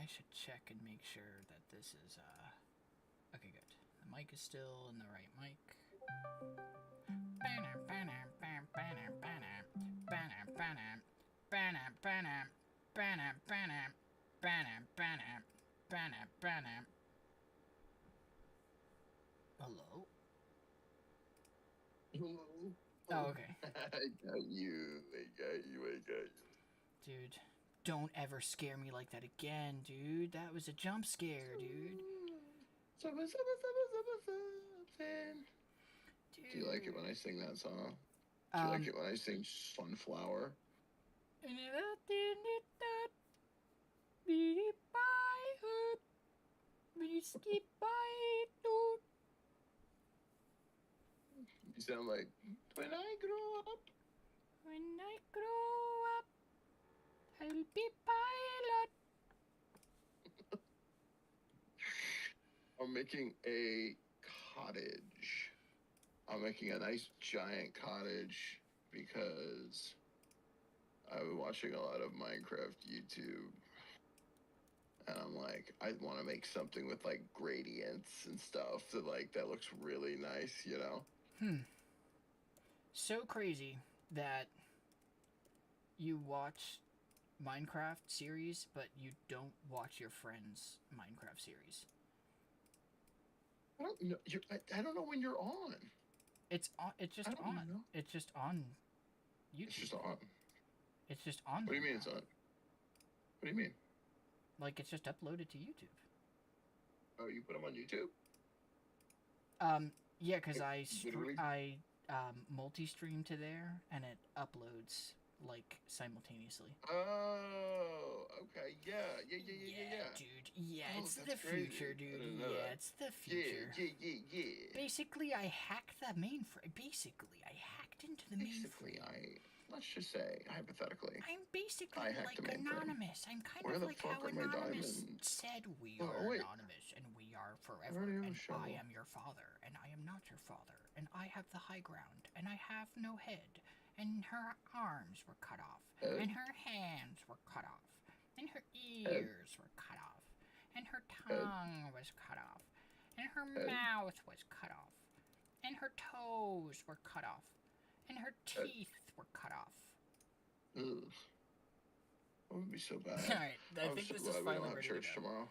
I should check and make sure that this is, okay, good. The mic is still in the right mic. Hello? Oh, okay. I got you. I got you. Dude, don't ever scare me like that again, dude. That was a jump scare, dude. Something. Dude. Do you like it when I sing that song? Do you like it when I sing Sunflower? You sound like, when I grow up. When I grow up, I'll be pilot. I'm making a cottage. I'm making a nice giant cottage because I was watching a lot of Minecraft YouTube. And I'm like, I want to make something with like gradients and stuff that looks really nice, you know? So crazy that you watch Minecraft series, but you don't watch your friends' Minecraft series. I don't know. I don't know when you're on. It's on. It's just on. Know. It's just on YouTube. It's just on. It's just on. What do you mean it's on? What do you mean? Like it's just uploaded to YouTube. Oh, you put them on YouTube? Yeah, because I multi-stream to there, and it uploads like simultaneously. Oh, okay. Yeah. Dude. Yeah, Oh, it's the crazy. future, dude. Yeah, it's the future. Yeah. Basically, I hacked the mainframe. Basically, I hacked into the mainframe. Let's just say, hypothetically, I'm basically like anonymous. I'm kind of like how Anonymous said we are anonymous and we are forever. And I am your father, and I am not your father, and I have the high ground, and I have no head, and her arms were cut off, and her hands were cut off, and her ears were cut off, and her tongue was cut off, and her mouth was cut off, and her toes were cut off, and her teeth were cut off. Ugh. That would be so bad. Alright, I think this is finally ready to go. Church tomorrow.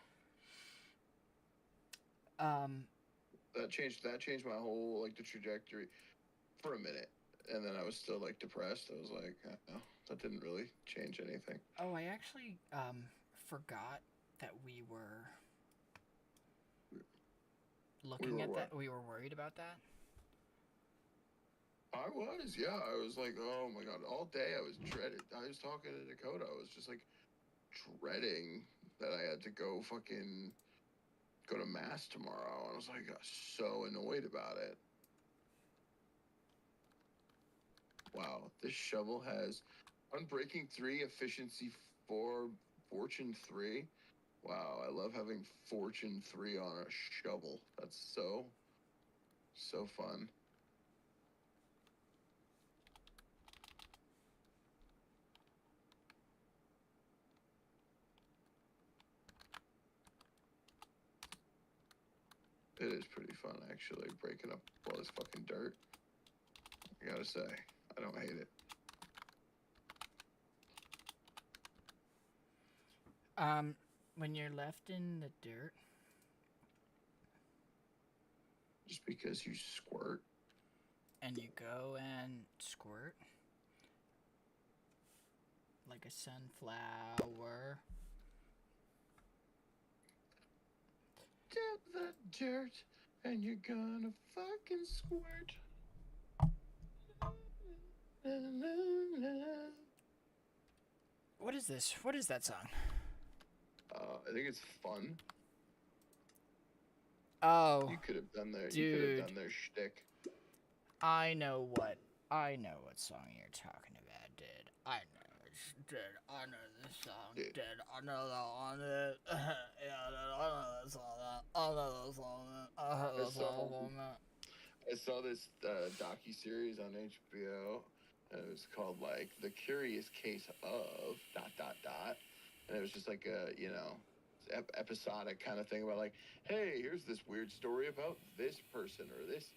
That changed my whole like the trajectory for a minute, and then I was still like depressed. I was like, oh, that didn't really change anything. Oh, I actually forgot that we were looking at that. We were worried about that. I was, yeah. I was like, oh my god, all day I was dreaded. I was talking to Dakota. I was just like dreading that I had to go to mass tomorrow. And I was like so annoyed about it. Wow, this shovel has Unbreaking 3, Efficiency 4, Fortune 3. Wow, I love having Fortune 3 on a shovel. That's so fun. It is pretty fun, actually, breaking up all this fucking dirt. I gotta say, I don't hate it. When you're left in the dirt. Just because you squirt. And you go and squirt. Like a sunflower. Dip the dirt and you're gonna fucking squirt. What is this? What is that song? I think it's Fun. Oh, you could have done their shtick. I know what song you're talking about, dude. I know this song, dude. I know that one, dude. Yeah, dude, I know this song. I know this song. I saw this docu-series on HBO, and it was called, like, The Curious Case of ... And it was just like a, episodic kind of thing about like, hey, here's this weird story about this person or this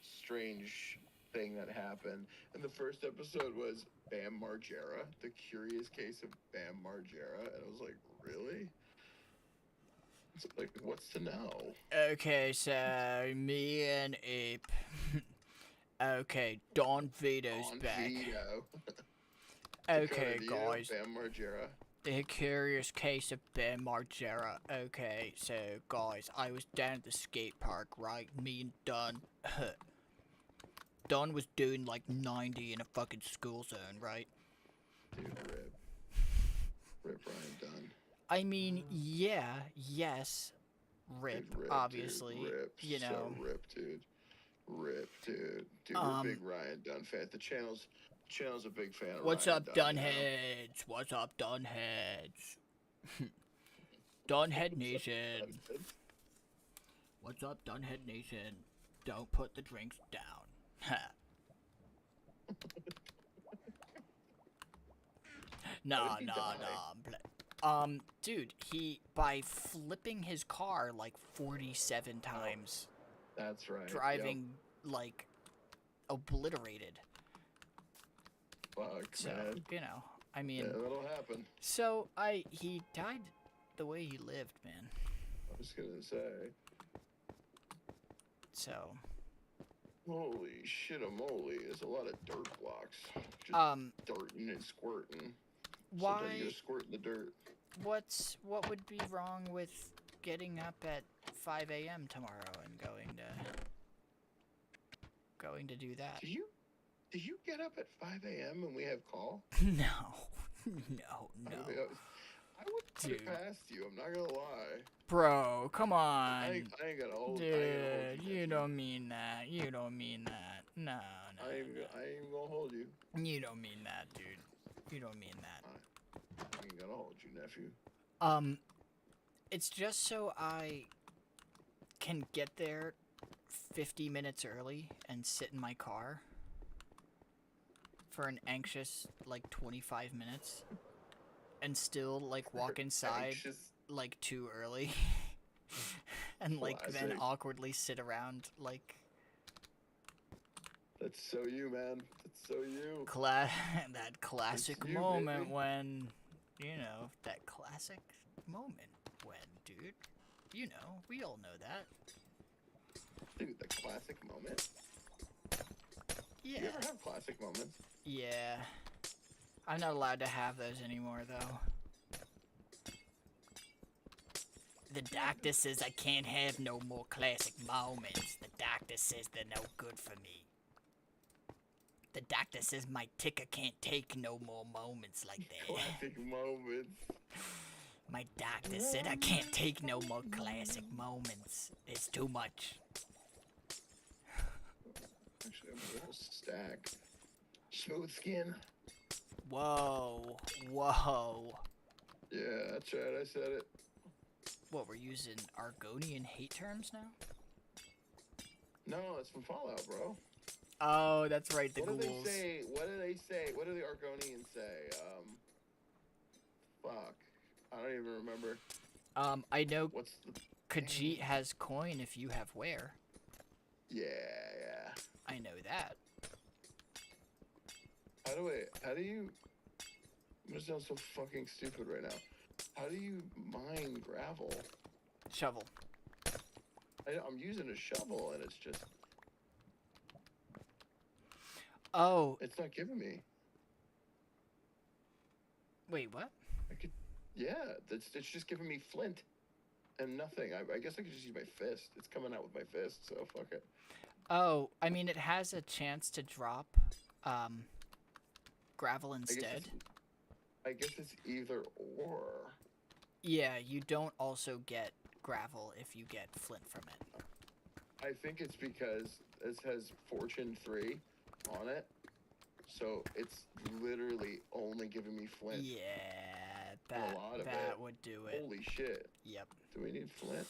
strange thing that happened. And the first episode was Bam Margera, the curious case of Bam Margera, and I was like, really? It's like, what's to know? Okay, so me and Ape. Okay, Don Vito's Don back. Vito. Okay, Vito, guys. Bam Margera. The curious case of Bam Margera. Okay, so guys, I was down at the skate park, right? Me and Dunn. Dunn was doing like 90 in a fucking school zone, right? Dude, rip. Rip Ryan Dunn. I mean, yeah, yes. Rip, Dude, obviously. Dude, rip. You know. So rip, dude. Rip, dude. Dude, we're a big Ryan Dunn fan. The channel's a big fan of What's Ryan up, Dunn, Dunheads? What's up, Dunheads? Dunhead Nation. What's up, Dunhead Nation? Don't put the drinks down. Ha. Nah. Dude, by flipping his car like 47 times. That's right. Driving, like, obliterated. Fuck, so, man. You know, I mean... Yeah, that'll happen. So, he died the way he lived, man. I was gonna say. So... Holy shit-a-moly, there's a lot of dirt blocks. Just darting and squirting. Why? Sometimes you gotta squirt in the dirt. What would be wrong with getting up at 5 a.m. tomorrow and going to do that? Do you get up at 5 a.m. when we have call? No. I would put it past you, I'm not gonna lie. Bro, come on. I ain't gonna hold Dude, I ain't gonna hold you don't mean that. You don't mean that. No. I ain't gonna hold you. You don't mean that, dude. You don't mean that. I ain't gonna hold you, nephew. It's just so I can get there 50 minutes early and sit in my car for an anxious, like, 25 minutes and still, like, walk inside, like, too early and, like, then awkwardly sit around, like... That's so you, man. That's so you. That classic moment when, you know, that classic moment when, dude, you know, we all know that. Dude, the classic moment? Yeah. You ever have classic moments? Yeah. I'm not allowed to have those anymore, though. The doctor says I can't have no more classic moments. The doctor says they're no good for me. The doctor says my ticker can't take no more moments like that. Classic moments. My doctor said I can't take no more classic moments. It's too much. Actually, I'm a little stack. Smooth skin. Whoa. Yeah, that's right, I said it. What, we're using Argonian hate terms now? No, it's from Fallout, bro. Oh, that's right, the ghouls. What do they say? What do the Argonians say? Fuck. I don't even remember. I know What's the... Khajiit has coin if you have wear. Yeah. I know that. How do you... I'm gonna sound so fucking stupid right now. How do you mine gravel? Shovel. I'm using a shovel and it's just... Oh. It's not giving me. Wait, what? Yeah, it's just giving me flint and nothing. I guess I could just use my fist. It's coming out with my fist, so fuck it. Oh, I mean, it has a chance to drop gravel instead. I guess it's either or. Yeah, you don't also get gravel if you get flint from it. I think it's because this has Fortune 3 on it, so it's literally only giving me flint. Yeah, that would do it. Holy shit. Yep. Do we need flint?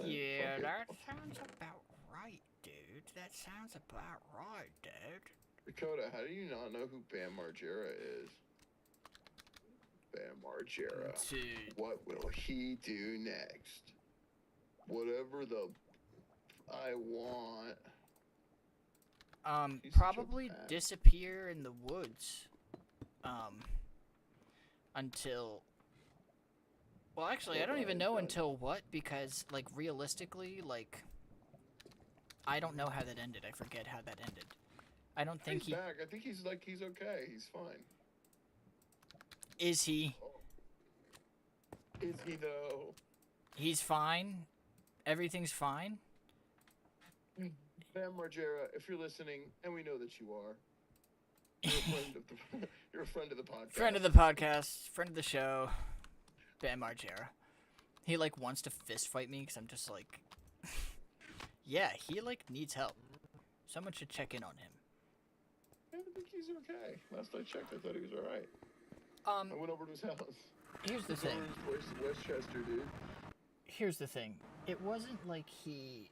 Yeah, that sounds about right, dude. That sounds about right, dude. Dakota, how do you not know who Bam Margera is? Bam Margera. Dude. What will he do next? Whatever the I want. He's Probably disappear in the woods. Until... Well, actually, I don't even know until what, because, like, realistically, like... I don't know how that ended. I forget how that ended. I don't think he's back. I think he's okay. He's fine. Is he? Oh. Is he, though? He's fine? Everything's fine? Bam Margera, if you're listening, and we know that you are, you're a friend of the podcast. Friend of the podcast, friend of the show, Bam Margera. He, like, wants to fist fight me, because I'm just like... yeah, he, like, needs help. Someone should check in on him. I think he's okay. Last I checked, I thought he was alright. I went over to his house. Here's the thing. Westchester, dude. Here's the thing. It wasn't like he...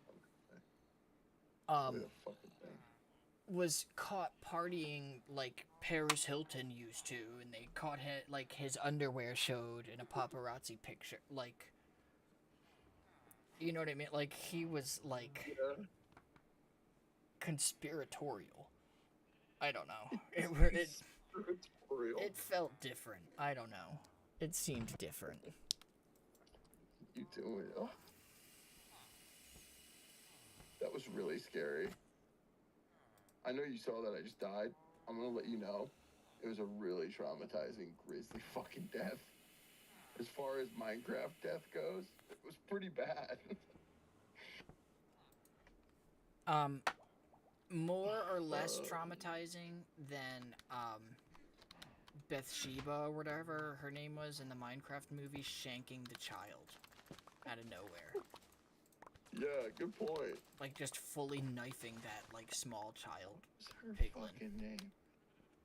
was caught partying like Paris Hilton used to, and they caught him, like, his underwear showed in a paparazzi picture, like, you know what I mean? Like, he was, like, conspiratorial. I don't know. It felt different. I don't know. It seemed different. You doing? Oh. That was really scary. I know you saw that I just died. I'm gonna let you know. It was a really traumatizing, grisly fucking death. As far as Minecraft death goes, it was pretty bad. More or less traumatizing than, Bathsheba or whatever her name was in the Minecraft movie shanking the child out of nowhere. Yeah, good point. Like, just fully knifing that, like, small child. What was her fucking name?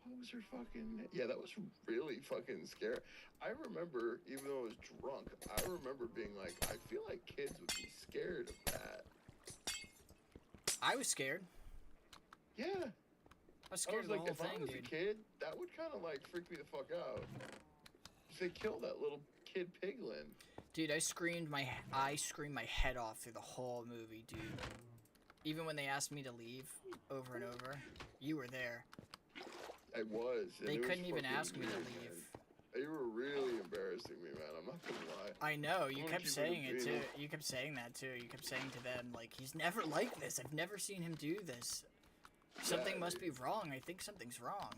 What was her fucking name? Yeah, that was really fucking scary. I remember, even though I was drunk, I remember being like, I feel like kids would be scared of that. I was scared. Yeah. I was scared of the whole thing, dude. If I was a kid, that would kind of, like, freak me the fuck out. They killed that little kid piglin. Dude, I screamed my head off through the whole movie, dude. Even when they asked me to leave over and over, you were there. I was. They couldn't even ask me to leave. Man. You were really embarrassing me, man. I'm not gonna lie. I know. You kept saying it too. You kept saying that too. You kept saying to them, like, he's never like this. I've never seen him do this. Something must be wrong. I think something's wrong.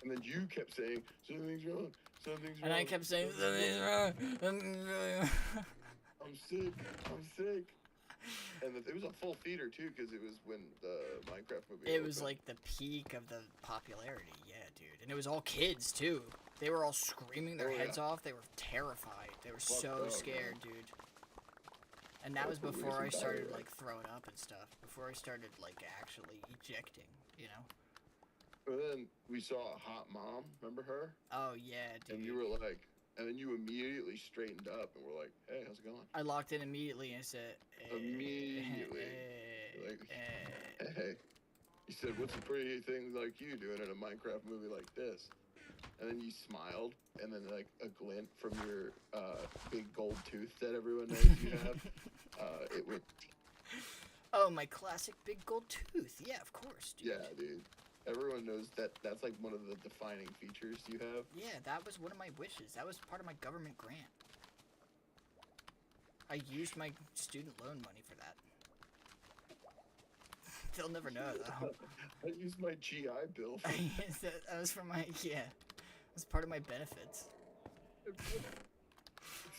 And then you kept saying, something's wrong. Something's wrong. And I kept saying, something's wrong. I'm sick. I'm sick. And it was a full theater, too, because it was when the Minecraft movie It was like the peak of the popularity, yeah, dude. And it was all kids, too. They were all screaming their heads off. They were terrified. They were so scared, dude. And that was before I started, like, throwing up and stuff. Before I started, like, actually ejecting, you know? And then we saw a hot mom. Remember her? Oh, yeah, dude. And you were like... And then you immediately straightened up and were like, hey, how's it going? I locked in immediately and said... Immediately. Hey. You said, what's a pretty thing like you doing in a Minecraft movie like this? And then you smiled, and then, like, a glint from your big gold tooth that everyone knows you have, it went... Oh, my classic big gold tooth. Yeah, of course, dude. Yeah, dude. Everyone knows that that's, like, one of the defining features you have. Yeah, that was one of my wishes. That was part of my government grant. I used my student loan money for that. They'll never know, though. I used my GI Bill for that was for my, yeah. It was part of my benefits.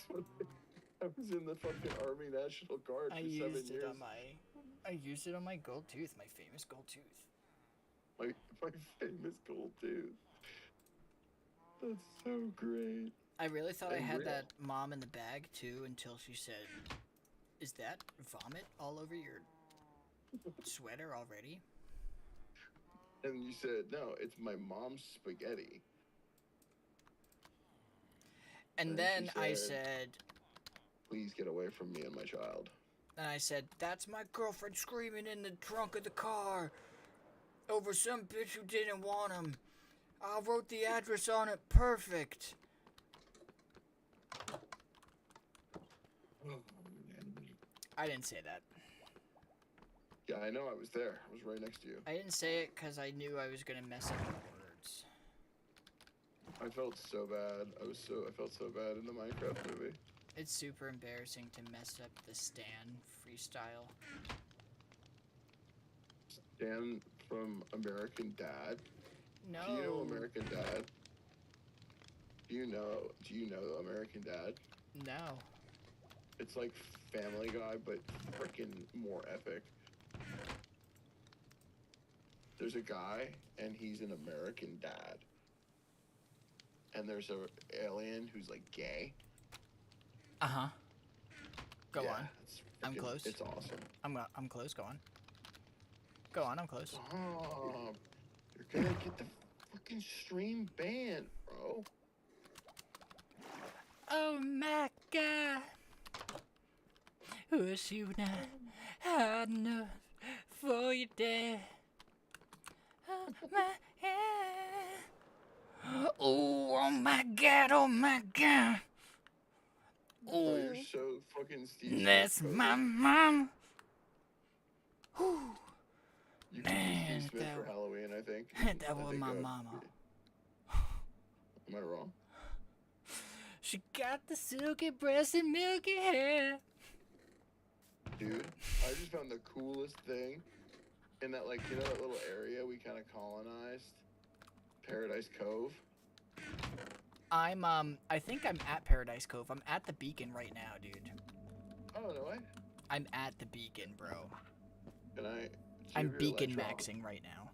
I was in the fucking Army National Guard for 7 years. I used it on my gold tooth, my famous gold tooth. My famous gold tooth. That's so great. I really thought I had that mom in the bag, too, until she said, is that vomit all over your sweater already? And you said, no, it's my mom's spaghetti. And then I said... Please get away from me and my child. And I said, that's my girlfriend screaming in the trunk of the car over some bitch who didn't want him. I wrote the address on it perfect. I didn't say that. Yeah, I know. I was there. I was right next to you. I didn't say it because I knew I was gonna mess up the words. I felt so bad. I felt so bad in the Minecraft movie. It's super embarrassing to mess up the Stan freestyle. Stan from American Dad. No. Do you know American Dad? Do you know American Dad? No. It's like Family Guy, but freaking more epic. There's a guy, and he's an American Dad. And there's a alien who's like gay. Uh-huh. Go on. I'm Freaking, close. It's awesome. I'm close. Go on. Go on. I'm close. Oh, you're gonna get the fucking stream banned, bro. Oh my God. Was you not hard enough for your dad? Oh my God. Oh my God. Oh my God. Oh, you're so fucking Steve. That's my mom. Whew. You can be Steve Smith for Halloween, I think. That was my mama. Am I wrong? She got the silky breast and milky hair. Dude, I just found the coolest thing in that, like, you know that little area we kind of colonized? Paradise Cove? I think I'm at Paradise Cove. I'm at the beacon right now, dude. Oh, no way? I'm at the beacon, bro. I'm beacon maxing right now.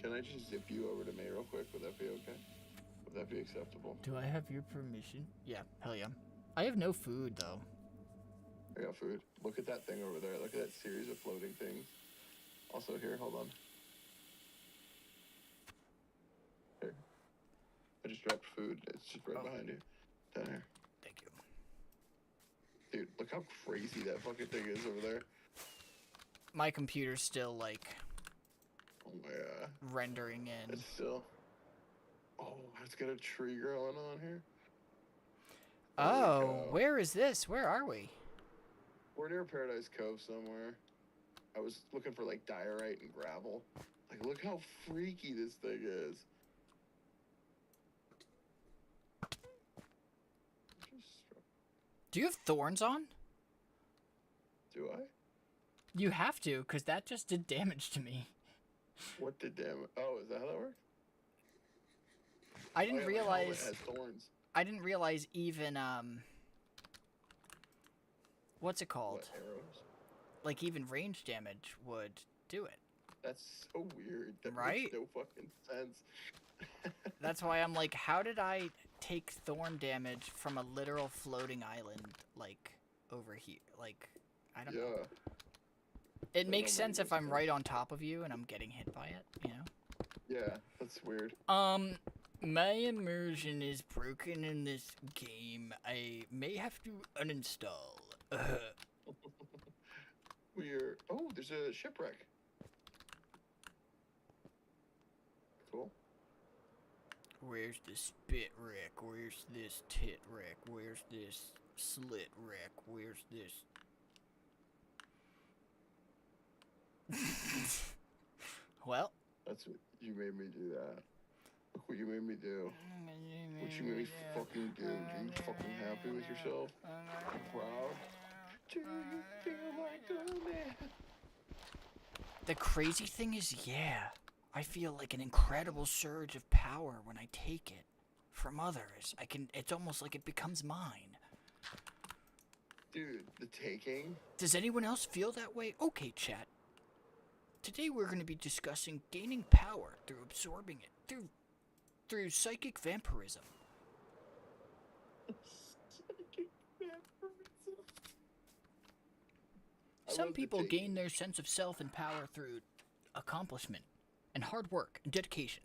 Can I just zip you over to me real quick? Would that be okay? Would that be acceptable? Do I have your permission? Yeah, hell yeah. I have no food, though. I got food. Look at that thing over there. Look at that series of floating things. Also here, hold on. Here. I just dropped food. It's just right behind you. Down here. Thank you. Dude, look how crazy that fucking thing is over there. My computer's still, like... Oh my God. Rendering in. It's still... Oh, it's got a tree growing on here. Oh, where is this? Where are we? We're near Paradise Cove somewhere. I was looking for, like, diorite and gravel. Like, look how freaky this thing is. Do you have thorns on? Do I? You have to, because that just did damage to me. What did damage? Oh, is that how that works? I didn't realize... It has thorns. I didn't realize even, what's it called? What, arrows? Like, even range damage would do it. That's so weird. That right? Makes no fucking sense. That's why I'm like, how did I take thorn damage from a literal floating island, like, over here? Like, I don't know. It makes sense if I'm right on top of you and I'm getting hit by it, you know? Yeah, that's weird. My immersion is broken in this game. I may have to uninstall. Oh, there's a shipwreck. Cool. Where's the spit wreck? Where's this tit wreck? Where's this slit wreck? Where's this? Well. That's what you made me do that. Look what you made me do. What you made me fucking do. Are you fucking happy with yourself? Proud? Do you feel like a man? The crazy thing is, yeah, I feel like an incredible surge of power when I take it from others. It's almost like it becomes mine. Dude, the taking? Does anyone else feel that way? Okay, chat. Today we're going to be discussing gaining power through absorbing it, through psychic vampirism. Psychic vampirism. Some people gain their sense of self and power through accomplishment and hard work and dedication.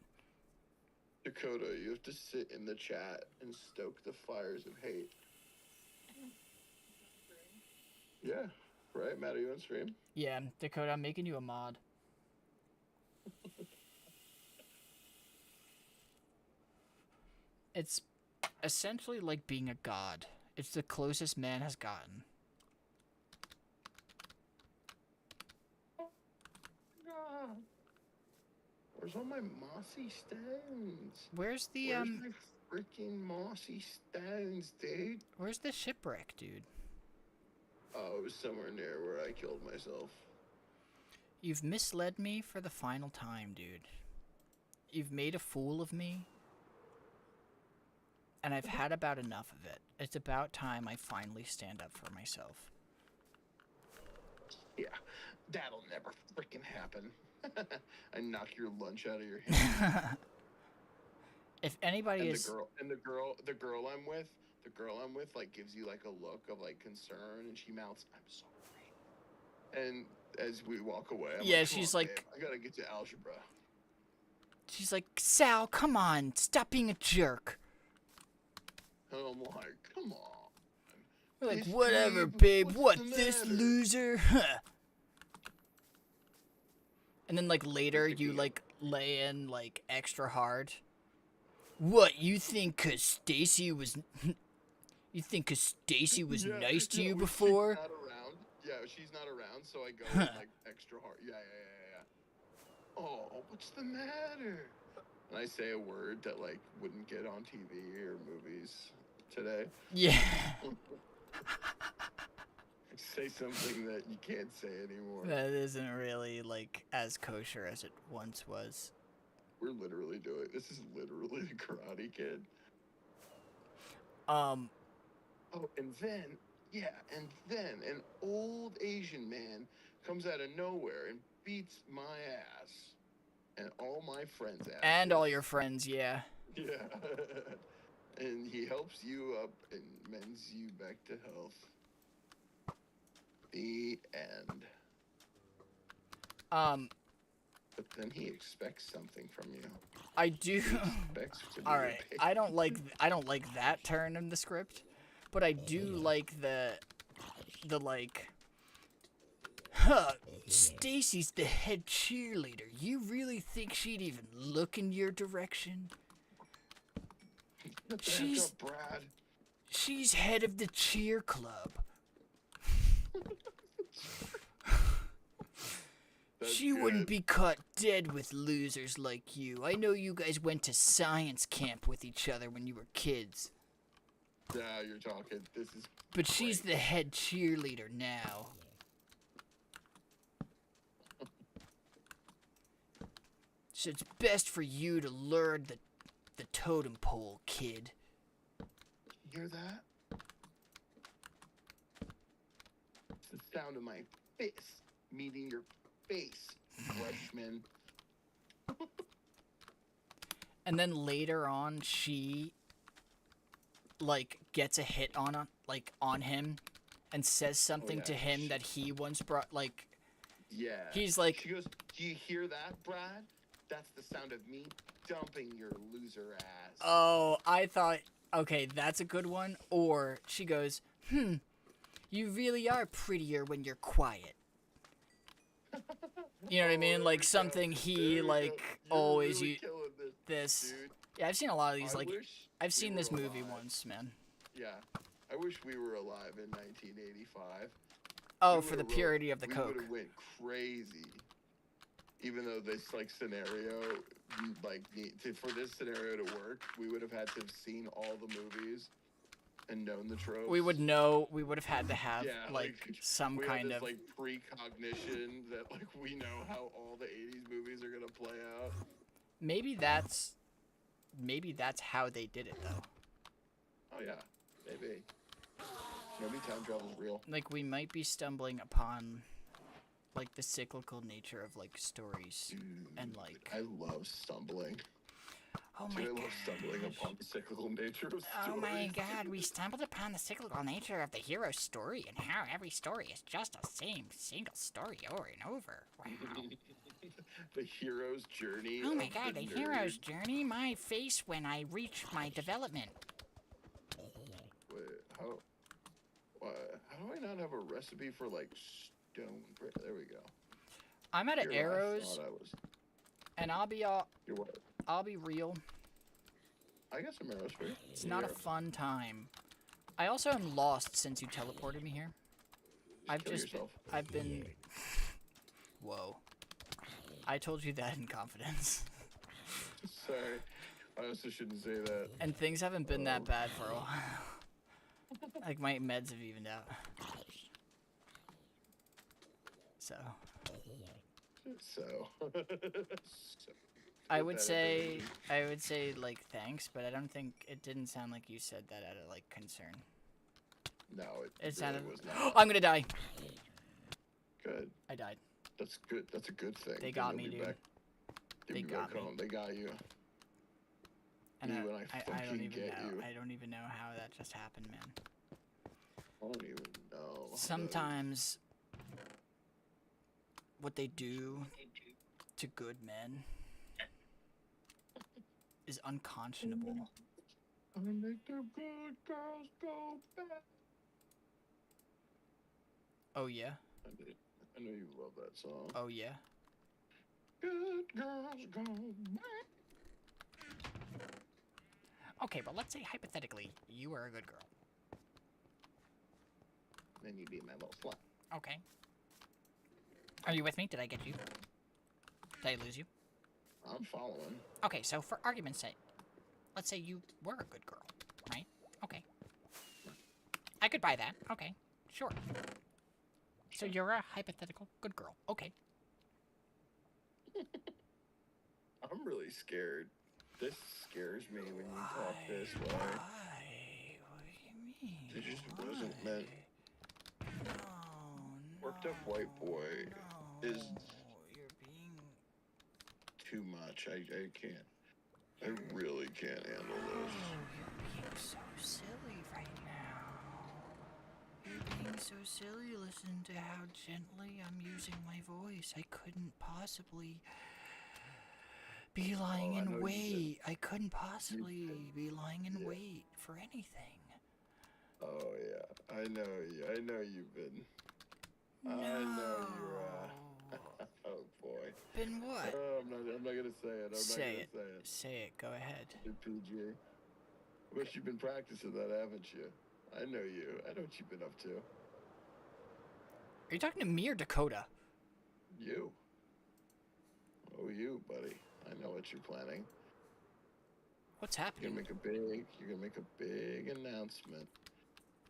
Dakota, you have to sit in the chat and stoke the fires of hate. Yeah, right? Matt, are you on stream? Yeah, Dakota, I'm making you a mod. It's essentially like being a god. It's the closest man has gotten. God. Where's all my mossy stones? Where's the Where's my freaking mossy stones, dude? Where's the shipwreck, dude? Oh, it was somewhere near where I killed myself. You've misled me for the final time, dude. You've made a fool of me. And I've had about enough of it. It's about time I finally stand up for myself. Yeah, that'll never freaking happen. I knock your lunch out of your hand. If anybody and is the girl I'm with, like gives you like a look of like concern, and she mouths, "I'm sorry." And as we walk away, I'm yeah, like, she's on, like, babe, I gotta get to algebra. She's like, Sal, come on, stop being a jerk. And I'm like, come on. We're like, This whatever, babe, babe. what's What, the this matter? loser? And then, like, later, you, like, lay in, like, extra hard. What, you think 'cause Stacy was... You think 'cause Stacy was nice to you before? She's not around. Yeah, she's not around, so I go in, like, extra hard. Yeah. Oh, what's the matter? And I say a word that, like, wouldn't get on TV or movies today. Yeah. Say something that you can't say anymore. That isn't really, like, as kosher as it once was. We're literally doing... This is literally the Karate Kid. Oh, and then an old Asian man comes out of nowhere and beats my ass. And all my friends' asses. And all your friends, yeah. Yeah. And he helps you up and mends you back to health. The end. But then he expects something from you. I do. All right. Paid. I don't like that turn in the script, but I do like the like. Huh, Stacy's the head cheerleader. You really think she'd even look in your direction? She's head of the cheer club. She wouldn't be caught dead with losers like you. I know you guys went to science camp with each other when you were kids. Yeah, you're talking. This is. But she's the head cheerleader now. So it's best for you to learn the totem pole, kid. You hear that? It's the sound of my fist meeting your face, freshman. And then later on, she like gets a hit on him, and says something to him that he once brought. Like, yeah, he's like, she goes, "Do you hear that, Brad? That's the sound of me dumping your loser ass." Oh, I thought, okay, that's a good one. Or she goes, you really are prettier when you're quiet. You know what I mean? Like something he like always really this. Dude. Yeah, I've seen a lot of these. Like, I've seen this movie once, man. Yeah, I wish we were alive in 1985. Oh, for the purity of the Coke. We would have went crazy. Even though this like scenario, like for this scenario to work, we would have had to have seen all the movies and known the tropes. We would know. We would have had to have like some we kind have this, of like precognition that like we know how all the 80s movies are gonna play out. Maybe that's how they did it though. Oh yeah, maybe. Maybe time travel's real. Like we might be stumbling upon like the cyclical nature of like stories. Dude, and like I love stumbling. Oh my god. I love stumbling upon the cyclical nature of stories. Oh my god, we stumbled upon the cyclical nature of the hero's story and how every story is just the same single story over and over. Wow. The hero's journey. Oh my god, the hero's journey? My face when I reach my development. Wait, how do I not have a recipe for like stone brick? There we go. I'm out of arrows. And I'll be You're what? I'll be real. I got some arrows for you. It's not a fun time. I also am lost since you teleported me here. I've been... Whoa. I told you that in confidence. Sorry. I also shouldn't say that. And things haven't been that bad for a while. Like, my meds have evened out. So. I would say, like, thanks, but I don't think, it didn't sound like you said that out of, like, concern. No, it sounded... was not. I'm gonna die! Good. I died. That's good. That's a good thing. They got me, dude. They got me. They got you. And I don't even know. I don't even know how that just happened, man. I don't even know. Sometimes what they do to good men is unconscionable. I make the good girls go back. Oh yeah? I know you love that song. Oh yeah? Good girls go back. Okay, but let's say hypothetically, you were a good girl. Then you'd be my little slut. Okay. Are you with me? Did I get you? Did I lose you? I'm following. Okay, so for argument's sake, let's say you were a good girl, right? Okay. I could buy that. Okay, sure. So you're a hypothetical good girl. Okay. I'm really scared. This scares me when you talk this way. Why? What do you mean? It just wasn't meant. No, Worked up white boy no. is You're being... too much. I can't. I really can't handle this. You're being so silly right now. You're being so silly. Listen to how gently I'm using my voice. I couldn't possibly be lying in wait. I couldn't possibly be lying in wait for anything. Oh yeah, I know you. I know you've been. No. I know you're. Oh boy. Been what? Oh, I'm not gonna say it. Say it. Say it. Go ahead. PG. Wish you've been practicing that, haven't you? I know you. I know what you've been up to. Are you talking to me or Dakota? You. Oh, you, buddy. I know what you're planning. What's happening? You're gonna make a big announcement.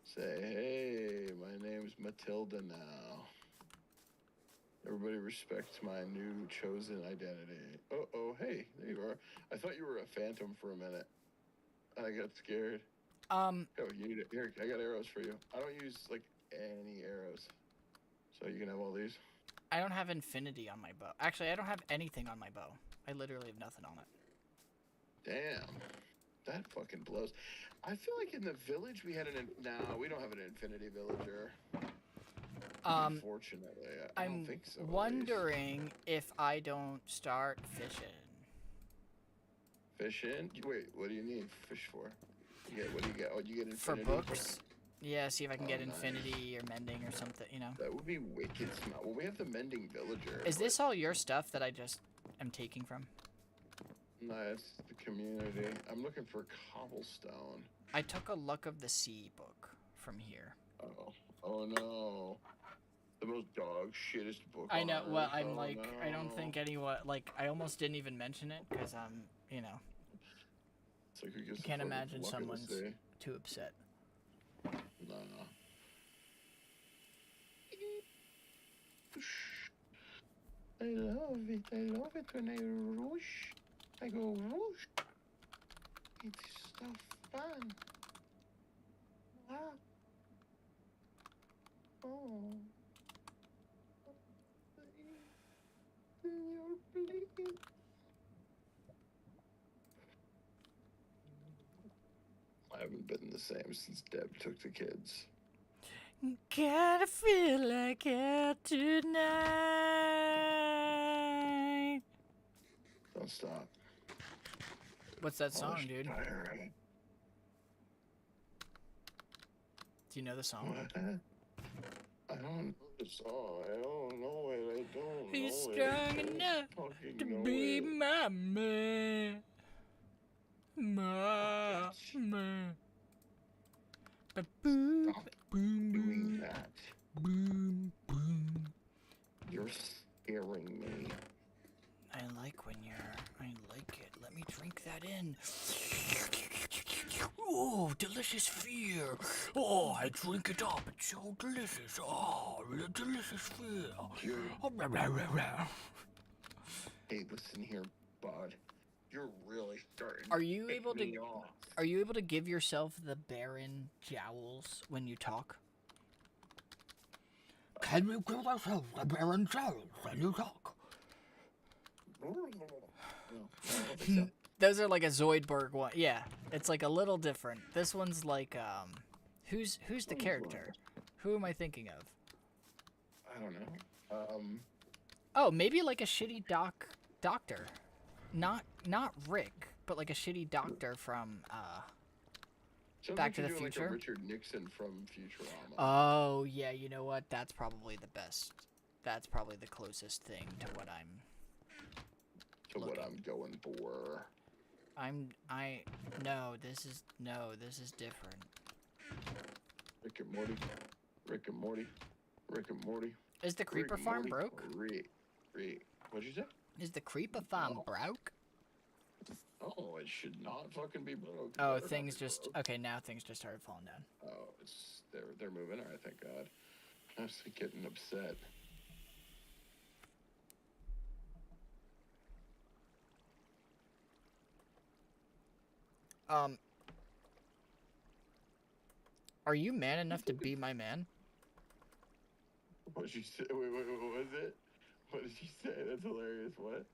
Say, hey, my name's Matilda now. Everybody respects my new chosen identity. Oh, hey, there you are. I thought you were a phantom for a minute. I got scared. Oh, you need it. Here, I got arrows for you. I don't use, like, any arrows. So you can have all these. I don't have infinity on my bow. Actually, I don't have anything on my bow. I literally have nothing on it. Damn. That fucking blows. I feel like in the village we had no, we don't have an infinity villager. Unfortunately, I don't think so. I'm wondering if I don't start fishing. Fishing? Wait, what do you need fish for? What do you get? Oh, you get infinity? For books? Yeah, see if I can get infinity or mending or something, you know? That would be wicked smart. Well, we have the mending villager. Is this all your stuff that I just am taking from? No, it's the community. I'm looking for cobblestone. I took a Luck of the Sea book from here. Oh no. The most dog shittest book I know, on well, Earth. I'm like, no. I don't think anyone, like, I almost didn't even mention it, because I'm, you know. It's like, I can't imagine someone's too upset. No. I love it when I whoosh. I go whoosh. It's so fun. Wow. Oh. You're bleeding. I haven't been the same since Deb took the kids. Gotta feel like it tonight. Don't stop. What's that song, dude? Tiring. Do you know the song? What? I don't know the song. I don't know it. I don't He's know strong it. enough to be my man. Ma, ma. Stop Boom, boom, doing boom, that. boom, boom. You're scaring me. I like when you're. I like it. Let me drink that in. Oh, delicious fear. Oh, I drink it up. It's so delicious. Oh, delicious fear. Hey, listen here, bud. You're really starting Are you to able piss to? me off. Are you able to give yourself the barren jowls when you talk? Can you give yourself the barren jowls when you talk? No, I don't think so. Those are like a Zoidberg one. Yeah, it's like a little different. This one's like who's the character? Who am I thinking of? I don't know. Oh, maybe like a shitty doctor. Not Rick, but like a shitty doctor from Back to the Future. Like a Richard Nixon from Futurama. Oh, yeah, you know what? That's probably the best. That's probably the closest thing to what I'm what I'm going for. This is different. Rick and Morty. Rick and Morty. Rick and Morty. Is the creeper farm broke? What'd you say? Is the creeper farm broke? Oh, it should not fucking be broke. Oh, things just okay. Now things just started falling down. Oh, they're moving. All right, thank God. I was getting upset. Are you man enough to be my man? What did you say? Wait, what was it? What did you say? That's hilarious. What?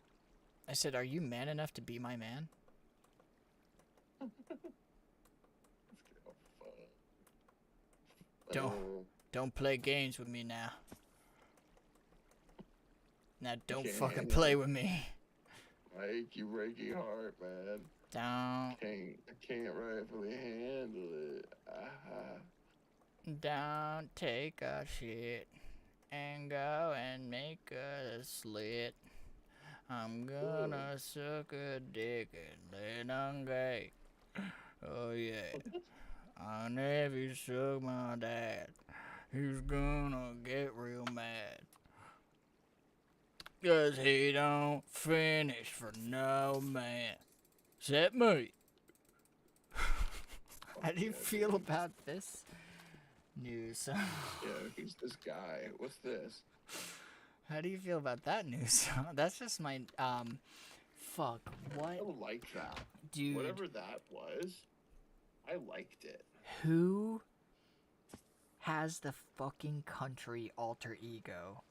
I said, are you man enough to be my man? Don't play games with me now. Now don't fucking play with me. Mike, you break your heart, man. Don't. I can't rightfully handle it. Don't take a shit and go and make a slit. I'm gonna suck a dick and then I'm gay. Oh yeah. I'll never suck my dad. He's gonna get real mad. 'Cause he don't finish for no man. Except me. How do you feel about this news? Yeah, who's this guy? What's this? How do you feel about that news? That's just my, fuck, what? I like that. Dude. Whatever that was, I liked it. Who has the fucking country alter ego?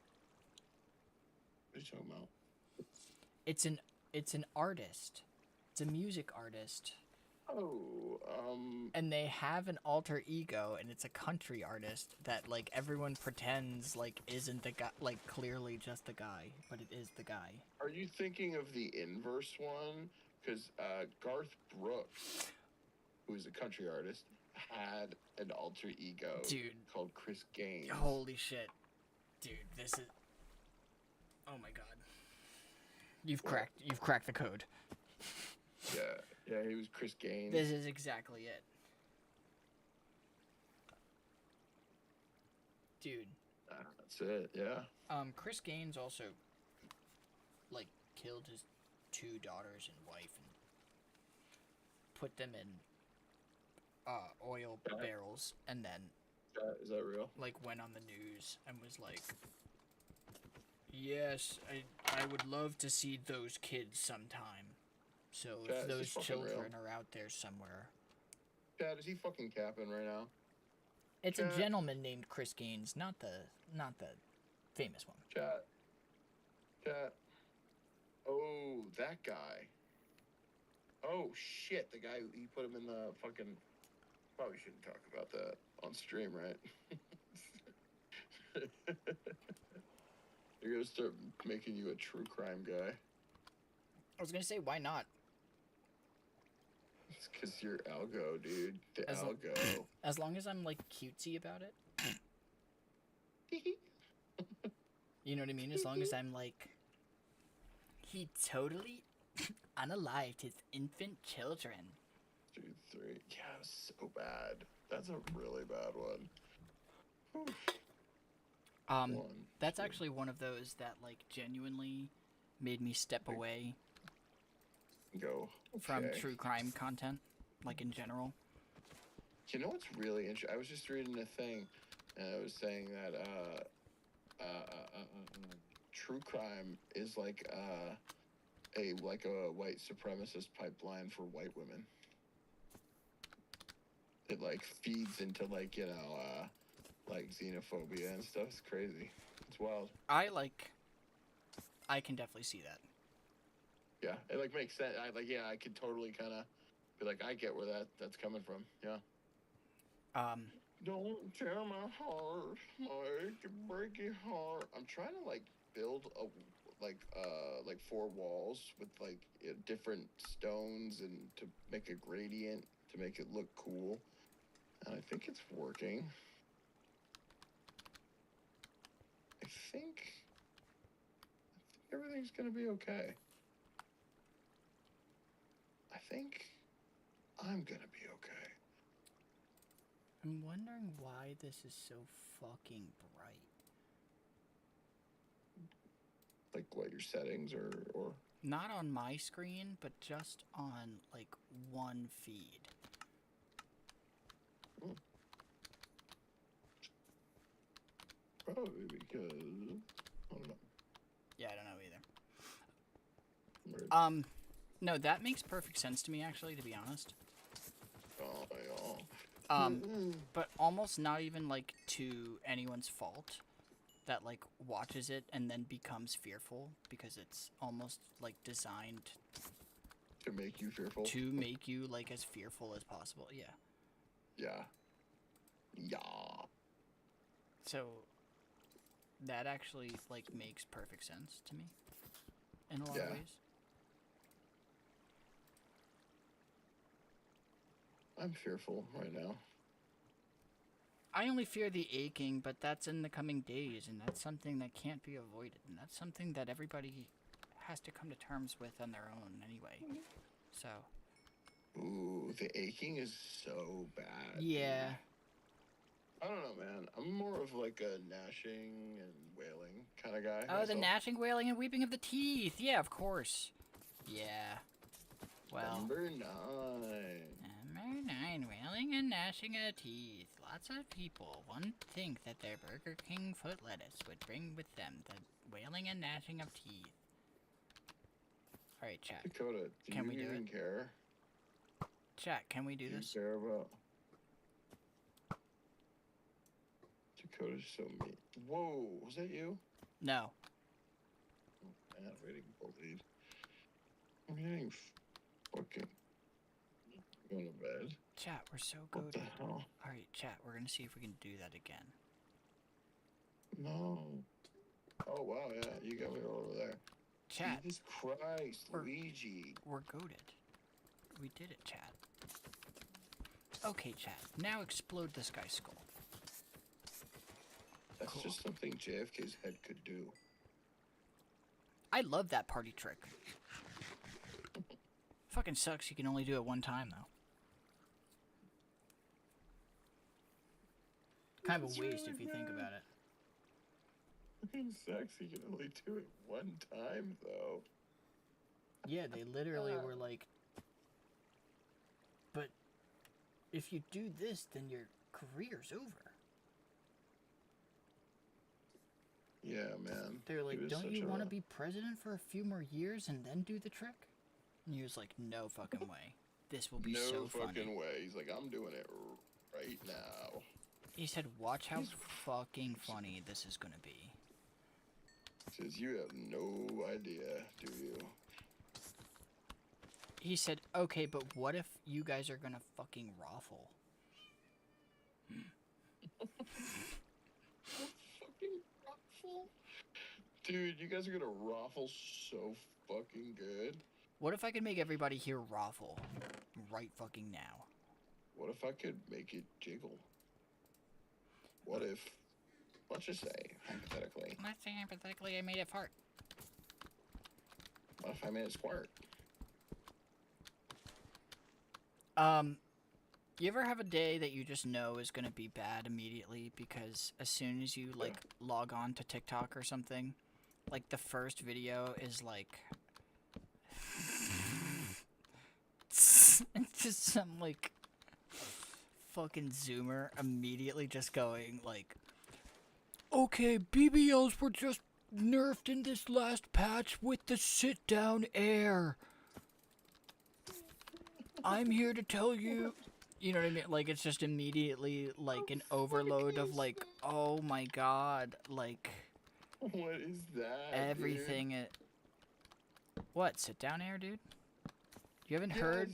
What are you talking about? It's an artist. It's a music artist. Oh, And they have an alter ego, and it's a country artist that, like, everyone pretends, like, isn't the guy, like, clearly just the guy, but it is the guy. Are you thinking of the inverse one? Because Garth Brooks, who's a country artist, had an alter ego called Chris Gaines. Holy shit. Dude, this is... Oh my god. You've cracked the code. Yeah, he was Chris Gaines. This is exactly it. Dude. That's it, yeah. Chris Gaines also, like, killed his 2 daughters and wife and put them in oil barrels, and then is that real? like went on the news and was like, yes, I would love to see those kids sometime. So if those children are out there somewhere. Chad, is he fucking capping right now? It's a gentleman named Chris Gaines, not the famous one. Chat. Oh, that guy. Oh shit, the guy, he put him in the fucking... Probably shouldn't talk about that on stream, right? You're gonna start making you a true crime guy. I was gonna say, why not? It's because you're algo, dude. The algo. As long as I'm, like, cutesy about it. You know what I mean? As long as I'm like... He totally unalived his infant children. Street 3. Yeah, it was so bad. That's a really bad one. Oof. That's actually one of those that, like, genuinely made me step away from true crime content, like, in general. You know what's really interesting? I was just reading a thing, and it was saying that true crime is like a white supremacist pipeline for white women. It like feeds into like xenophobia and stuff. It's crazy. It's wild. I can definitely see that. Yeah, it like makes sense. I could totally kind of be like, I get where that's coming from. Yeah. Don't tear my heart, break your heart. I'm trying to like build like 4 walls with like different stones and to make a gradient to make it look cool. And I think it's working. I think everything's gonna be okay. I think I'm gonna be okay. I'm wondering why this is so fucking bright. Like what, your settings or? Not on my screen, but just on like one feed. Probably because I don't know. Yeah, I don't know either. Weird. No, that makes perfect sense to me, actually, to be honest. Oh, yeah. But almost not even like to anyone's fault that like watches it and then becomes fearful, because it's almost like designed to make you fearful. To make you like as fearful as possible. Yeah. Yeah. So that actually like makes perfect sense to me in a lot of ways. I'm fearful right now. I only fear the aching, but that's in the coming days, and that's something that can't be avoided, and that's something that everybody has to come to terms with on their own anyway. So. Ooh, the aching is so bad. Yeah. Dude. I don't know, man. I'm more of like a gnashing and wailing kind of guy. Oh, myself. The gnashing, wailing, and weeping of the teeth. Yeah, of course. Yeah. Well. Number 9. Number 9, wailing and gnashing of teeth. Lots of people wouldn't think that their Burger King foot lettuce would bring with them the wailing and gnashing of teeth. Alright, chat. Dakota, can we even care? Chat, can we do this? Do you care about... Dakota's so mean. Whoa, was that you? No. Oh, man, waiting for lead. I'm getting fucking... Going to bed. Chat, we're so goated. What the hell? Alright, chat, we're gonna see if we can do that again. No. Oh, wow, yeah, you got me over there. Chat. Jesus Christ, Luigi. We're goated. We did it, chat. Okay, chat, now explode this guy's skull. That's cool. Just something JFK's head could do. I love that party trick. Fucking sucks you can only do it one time, though. Kind of a waste if you think about it. Fucking sucks you can only do it one time, though. Yeah, they literally were like, but if you do this, then your career's over. Yeah, man. They're like, don't you want to be president for a few more years and then do the trick? And he was like, no fucking way. This will be so funny. No fucking way. He's like, I'm doing it right now. He said, watch how fucking funny this is gonna be. Says, you have no idea, do you? He said, okay, but what if you guys are gonna fucking raffle? Fucking raffle? Dude, you guys are gonna raffle so fucking good. What if I could make everybody here raffle right fucking now? What if I could make it jiggle? What if, let's just say, hypothetically. Let's say hypothetically I made it fart. What if I made it squirt? You ever have a day that you just know is gonna be bad immediately because as soon as you like log on to TikTok or something, like the first video is like it's just some like fucking zoomer immediately just going like, okay, BBLs were just nerfed in this last patch with the sit down air. I'm here to tell you. You know what I mean? Like, it's just immediately, like, an overload of, like, oh my god, like... What is that, everything... What? Sit down air, dude? You haven't heard...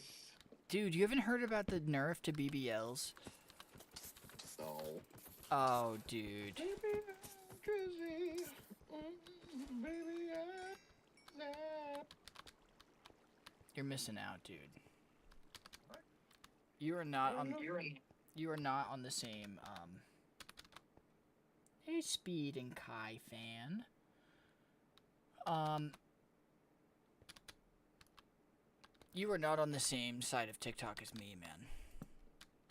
Dude, you haven't heard about the nerf to BBLs? No. Oh, dude. Baby, I'm crazy. Baby, I'm... You're missing out, dude. You are not on... You are not on the same, Hey, Speed and Kai fan. You are not on the same side of TikTok as me, man.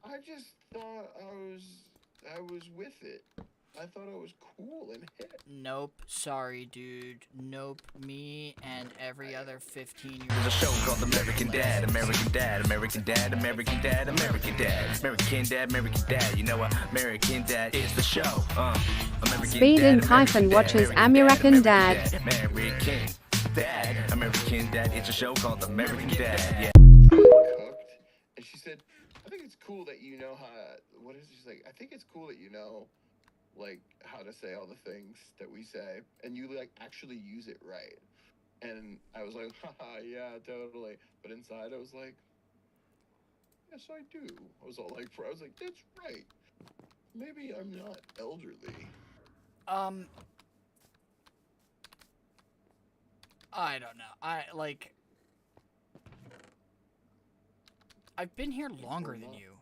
I just thought I was with it. I thought it was cool and hip. Nope, sorry, dude. Nope, me and every other 15-year-old. There's a show called American Dad, American Dad, American Dad, American Dad, American Dad, American Dad, American Dad. You know what? American Dad is the show. American Speed and Hyphen watches American Dad. American Dad, American Dad. It's a show called American Dad. Yeah. Cooked, and she said, "I think it's cool that you know how." What is it? She's like, "I think it's cool that you know." Like how to say all the things that we say, and you like actually use it right. And I was like, haha, yeah, totally. But inside I was like, yes, I do. I was all like, I was like, that's right. Maybe I'm not elderly. I don't know. I've been here longer than you.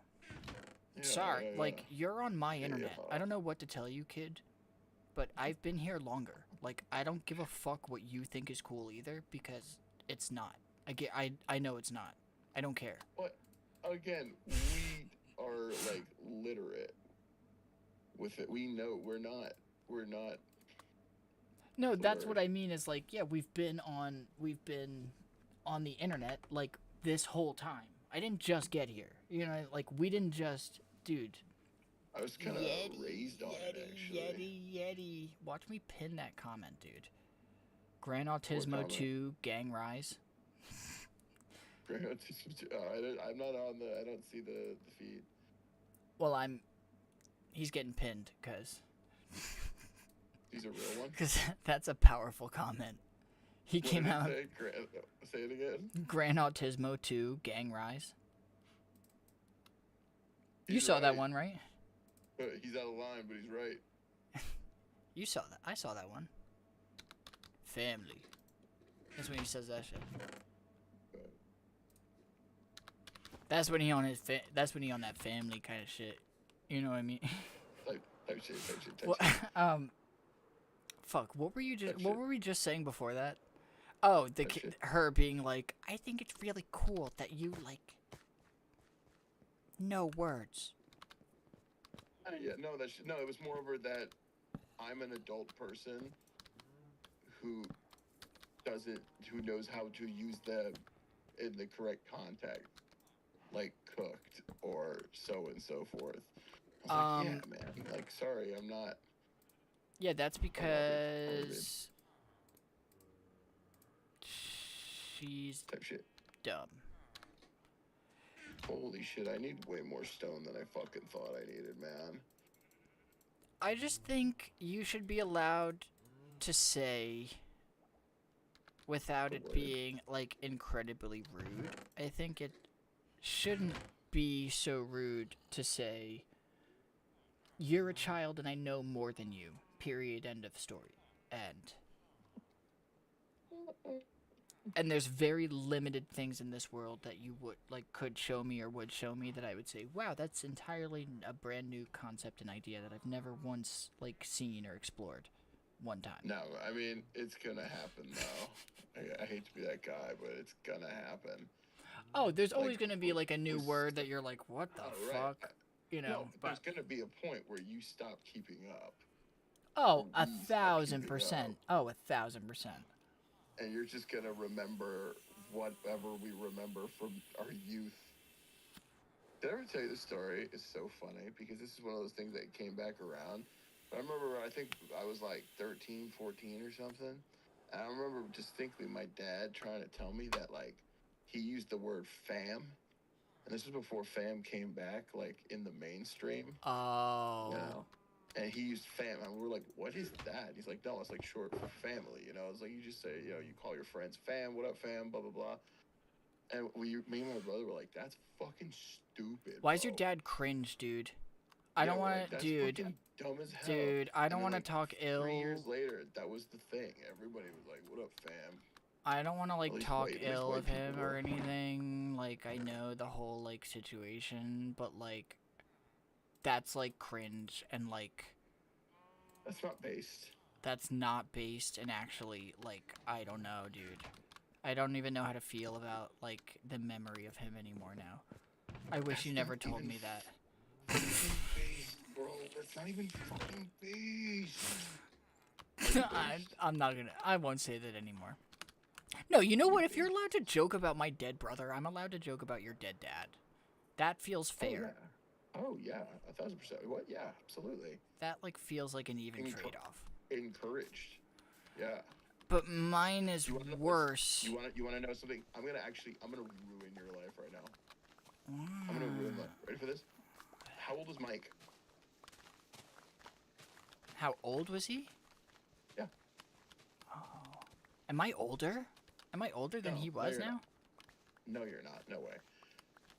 Yeah, Sorry, yeah. like, you're on my internet. Yeah. I don't know what to tell you, kid, but I've been here longer. Like, I don't give a fuck what you think is cool either, because it's not. I know it's not. I don't care. But again, we are like literate with it. We know we're not. No, that's what I mean is like, yeah, we've been on the internet like this whole time. I didn't just get here. You know, like we didn't just, dude. I was kind of raised on it, actually. Yeti. Watch me pin that comment, dude. Gran Autismo 2 Gang Rise. Gran Autismo 2. I'm not on the. I don't see the feed. Well, he's getting pinned because. He's a real one. Because that's a powerful comment. He came out. Say it again. Gran Autismo 2 Gang Rise. You He's saw right. that one, right? He's out of line, but he's right. You saw that. I saw that one. Family. That's when he says that shit. That's when he on his. That's when he on that family kind of shit. You know what I mean? Type shit. Well, fuck. What were you just? What were we just saying before that? Oh, her being like, I think it's really cool that you like. No words. Yeah, no, it was more over that I'm an adult person who knows how to use them in the correct context, like cooked or so and so forth. I was like, yeah, man, like, sorry, I'm not. Yeah, that's because she's type shit. Dumb. Holy shit, I need way more stone than I fucking thought I needed, man. I just think you should be allowed to say, without it being, like, incredibly rude, I think it shouldn't be so rude to say, you're a child and I know more than you, period, end of story. And there's very limited things in this world that you could show me or would show me that I would say, wow, that's entirely a brand new concept and idea that I've never once, seen or explored one time. No, I mean, it's gonna happen, though. I hate to be that guy, but it's gonna happen. Oh, there's always Like, going to be like a new was- word that you're like, what the oh, right. fuck? You know, No, but there's gonna be a point where you stop keeping up. oh, we stop keeping 1,000%. up. Oh, 1,000%. And you're just gonna remember whatever we remember from our youth. Did I ever tell you this story? It's so funny because this is one of those things that came back around. But I remember, I think I was like 13, 14 or something. And I remember distinctly my dad trying to tell me that, like, he used the word fam. And this was before fam came back, like, in the mainstream. Oh. You know? And he used fam. And we were like, what is that? He's like, no, it's like short for family. You know, it's like you just say, you know, you call your friends fam, what up, fam, blah, blah, blah. And me and my brother were like, that's fucking stupid. Why is your bro. dad cringe, dude? I don't we're want like, to, that's dude. fucking dumb as hell. Dude, I And don't then, want to like, talk 3 ill. years later, that was the thing. Everybody was like, what up, fam? I don't want to like At least talk white ill of people him were. or anything. Like, I know the whole like situation, but like, that's like cringe and like, That's not based. that's not based in actually like, I don't know, dude. I don't even know how to feel about like the memory of him anymore now. I wish you never told me that. Based, bro. That's not even fucking based. I'm not gonna. I won't say that anymore. No, you know what? If you're allowed to joke about my dead brother, I'm allowed to joke about your dead dad. That feels fair. Oh yeah, 1,000%. What? Yeah, absolutely. That like feels like an even trade-off. Encouraged. Yeah. But mine is worse. You want to know something? I'm gonna ruin your life right now. I'm gonna ruin life. Ready for this? How old is Mike? How old was he? Yeah. Oh. Am I older? Am I older than he was now? No, you're not. No way.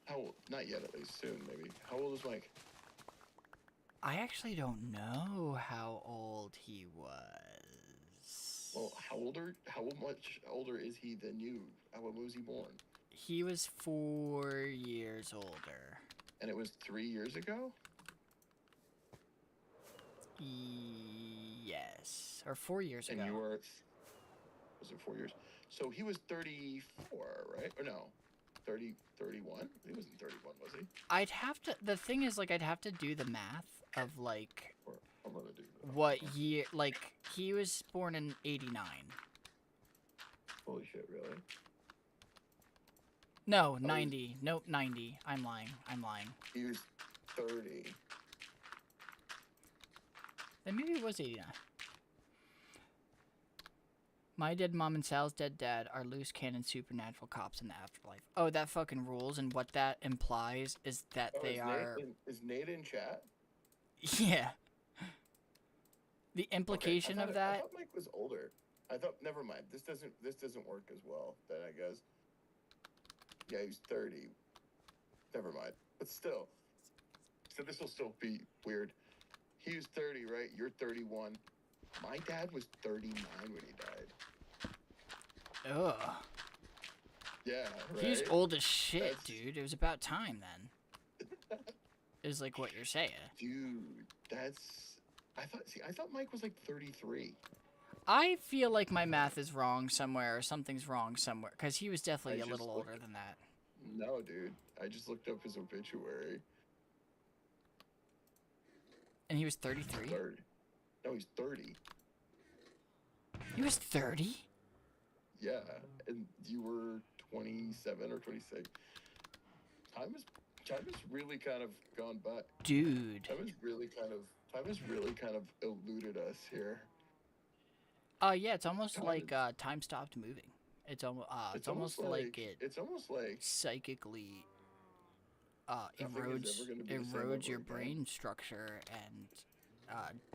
How old? Not yet, at least. Soon, maybe. How old is Mike? I actually don't know how old he was. Well, how much older is he than you? When was he born? He was 4 years older. And it was 3 years ago? Yes. Or 4 years ago. And you were... Was it 4 years? So he was 34, right? Or no, 30, 31? He wasn't 31, was he? I'd have to... The thing is, like, I'd have to do the math of, like... I'm gonna do that. What year... Like, he was born in 89. Holy shit, really? No, 90. Nope, 90. I'm lying. He was 30. Then maybe it was 89. My dead mom and Sal's dead dad are loose cannon supernatural cops in the afterlife. Oh, that fucking rules, and what that implies is that they are... Is Nate in chat? Yeah. The implication of that... I thought Mike was older. I thought, never mind. This doesn't work as well, then, I guess. Yeah, he's 30. Never mind. But still. So this will still be weird. He was 30, right? You're 31. My dad was 39 when he died. Ugh. Yeah, right? He's old as shit, dude. It was about time then. Is like what you're saying. Dude, I thought Mike was like 33. I feel like my math is wrong somewhere, or something's wrong somewhere, because he was definitely a little older than that. No, dude. I just looked up his obituary. And he was 33? 30. No, he's 30. He was 30? Yeah, and you were 27 or 26. Time has really kind of gone by. Dude. Time has really kind of eluded us here. Yeah, it's almost like time stopped moving. It's almost like it's almost like psychically nothing is ever gonna be the same erodes ever your again. brain structure and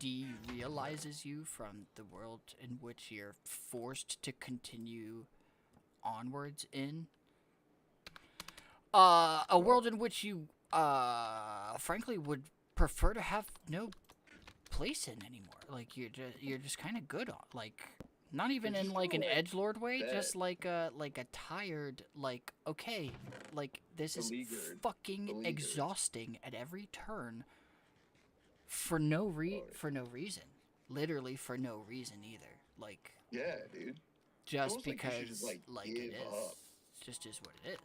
derealizes you from the world in which you're forced to continue onwards in. A world in which you frankly would prefer to have no place in anymore. Like you're just kind of good on, like, not even in like an edgelord way, just like a tired, like, okay, like this is fucking exhausting at every turn for no reason. Literally for no reason either. Like, yeah, dude. just Almost like you should because just, like, like give it is. up. Just is what it is.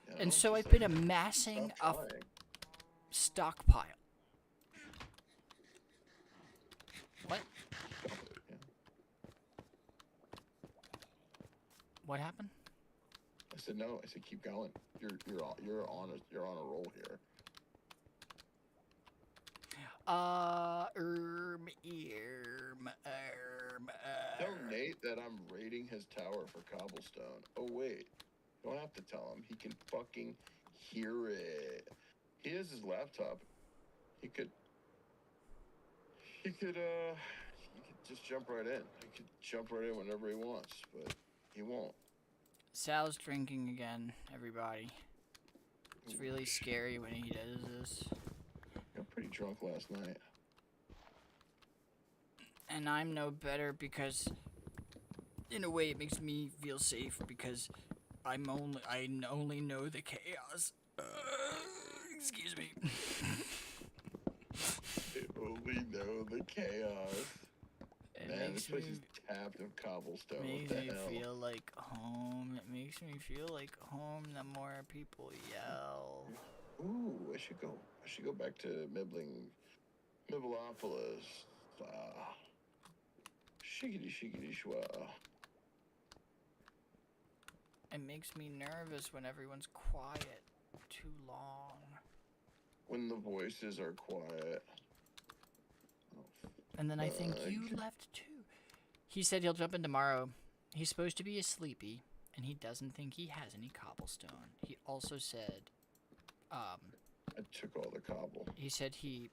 You know, And so just I've been like, amassing a stop trying. stockpile. What? Stop it, yeah. What happened? I said no. I said keep going. You're on a roll here. Tell Nate that I'm raiding his tower for cobblestone. Oh wait, don't have to tell him. He can fucking hear it. He has his laptop. He could just jump right in. He could jump right in whenever he wants, but he won't. Sal's drinking again, everybody. It's really scary when he does this. I got pretty drunk last night. And I'm no better because, in a way, it makes me feel safe because I only know the chaos. Excuse me. I only know the chaos. It Man, makes this place me is tapped of cobblestone. makes What the me hell? feel like home. It makes me feel like home the more people yell. Ooh, I should go back to Mibbleopolis. Shiggity shwa. It makes me nervous when everyone's quiet too long. When the voices are quiet. Oh, And then I think you left too. He said he'll jump in tomorrow. He's supposed to be a sleepy, and he doesn't think he has any cobblestone. He also said, I took all the cobble. he said he,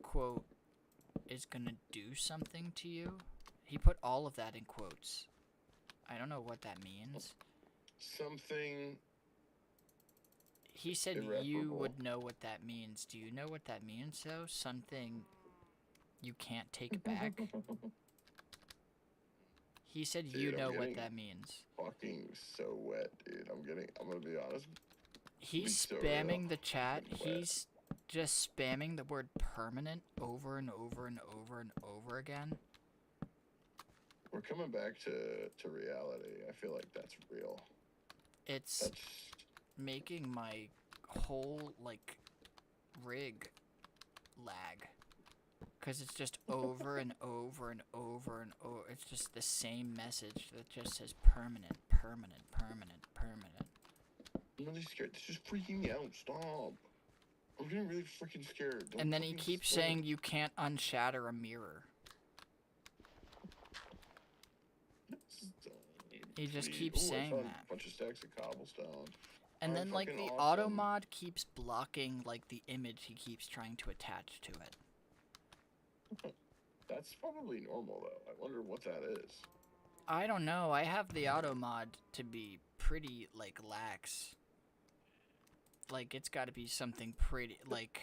quote, is gonna do something to you. He put all of that in quotes. I don't know what that means. Something. He said you irreparable. would know what that means. Do you know what that means, though? Something you can't take back? He said Dude, you I'm know what getting that means. Fucking so wet, dude. I'm gonna be honest. He's so spamming real. the chat. Fucking wet. He's just spamming the word permanent over and over and over and over again. We're coming back to reality. I feel like that's real. It's That's making my whole, like, rig lag. Because it's just over and over and over and over. It's just the same message that just says permanent, permanent, permanent, permanent. I'm really scared. This is freaking me out. Stop. I'm getting really freaking scared. Don't And then he fucking keeps stop. saying you can't unshatter a mirror. He just Please. keeps Ooh, I saying found that. A bunch of stacks of cobblestone. And Oh, then, like, fucking the auto awesome. mod keeps blocking, like, the image he keeps trying to attach to it. That's probably normal, though. I wonder what that is. I don't know. I have the auto mod to be pretty, like, lax. Like, it's gotta be something pretty, like...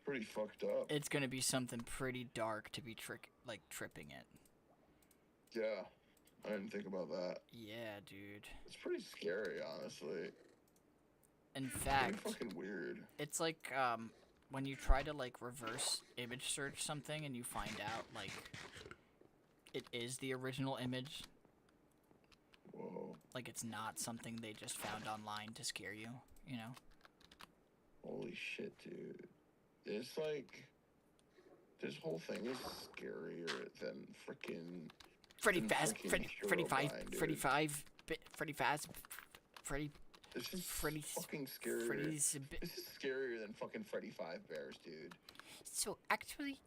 Pretty fucked up. It's gonna be something pretty dark to be tripping it. Yeah. I didn't think about that. Yeah, dude. It's pretty scary, honestly. In Pretty fact, fucking weird. it's like, when you try to, like, reverse image search something and you find out, like, it is the original image. Whoa. Like, it's not something they just found online to scare you, you know? Holy shit, dude. It's like... This whole thing is scarier than freaking... Freddy than Faz, freaking Freddy 5, Herobrine, Freddy dude. 5, Freddy Faz, Freddy, This is Freddy's- fucking scarier. Freddy's a bit... This is scarier than fucking Freddy Five Bears, dude. So, actually,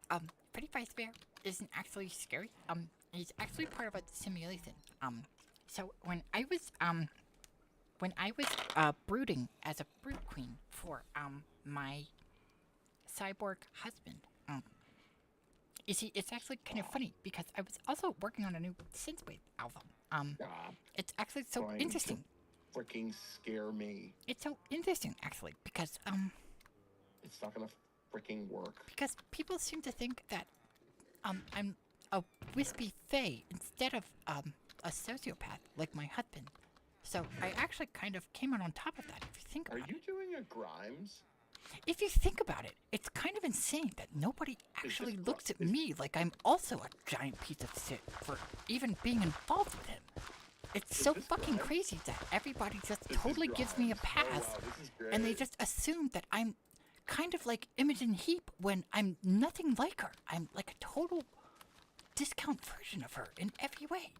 Freddy Fazbear isn't actually scary. He's actually part of a simulation. So when I was, brooding as a brood queen for, my cyborg husband, you see, it's actually kind of funny because I was also working on a new synthwave album. It's actually so Trying to interesting. Freaking scare me. It's so interesting, actually, because, It's not gonna freaking work. because people seem to think that I'm a wispy fae instead of a sociopath like my husband. So I actually kind of came out on top of that. If you think Are about you it, doing a Grimes? if you think about it, it's kind of insane that nobody actually looks at me like I'm also a giant piece of shit for even being involved with him. It's so fucking crazy that everybody just totally gives me a pass, wow, this is great. and they just assume that I'm kind of like Imogen Heap when I'm nothing like her. I'm like a total discount version of her in every way.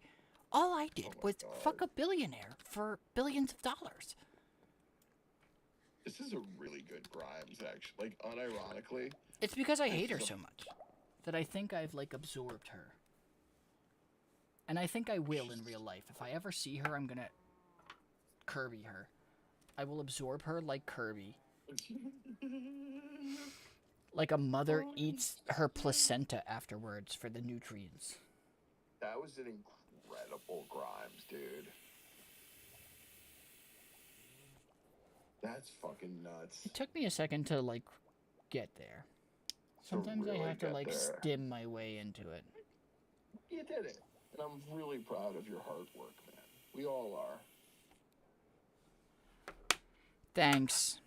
All I did was fuck a billionaire for billions of dollars. This is a really good Grimes, actually. Like, unironically. It's because I hate her so much that I think I've like absorbed her. And I think I will in real life. If I ever see her, I'm gonna Kirby her. I will absorb her like Kirby. Like a mother eats her placenta afterwards for the nutrients. That was an incredible Grimes, dude. That's fucking nuts. It took me a second to like get there. Sometimes I have to like stim my way into it. You did it. And I'm really proud of your hard work, man. We all are. Thanks.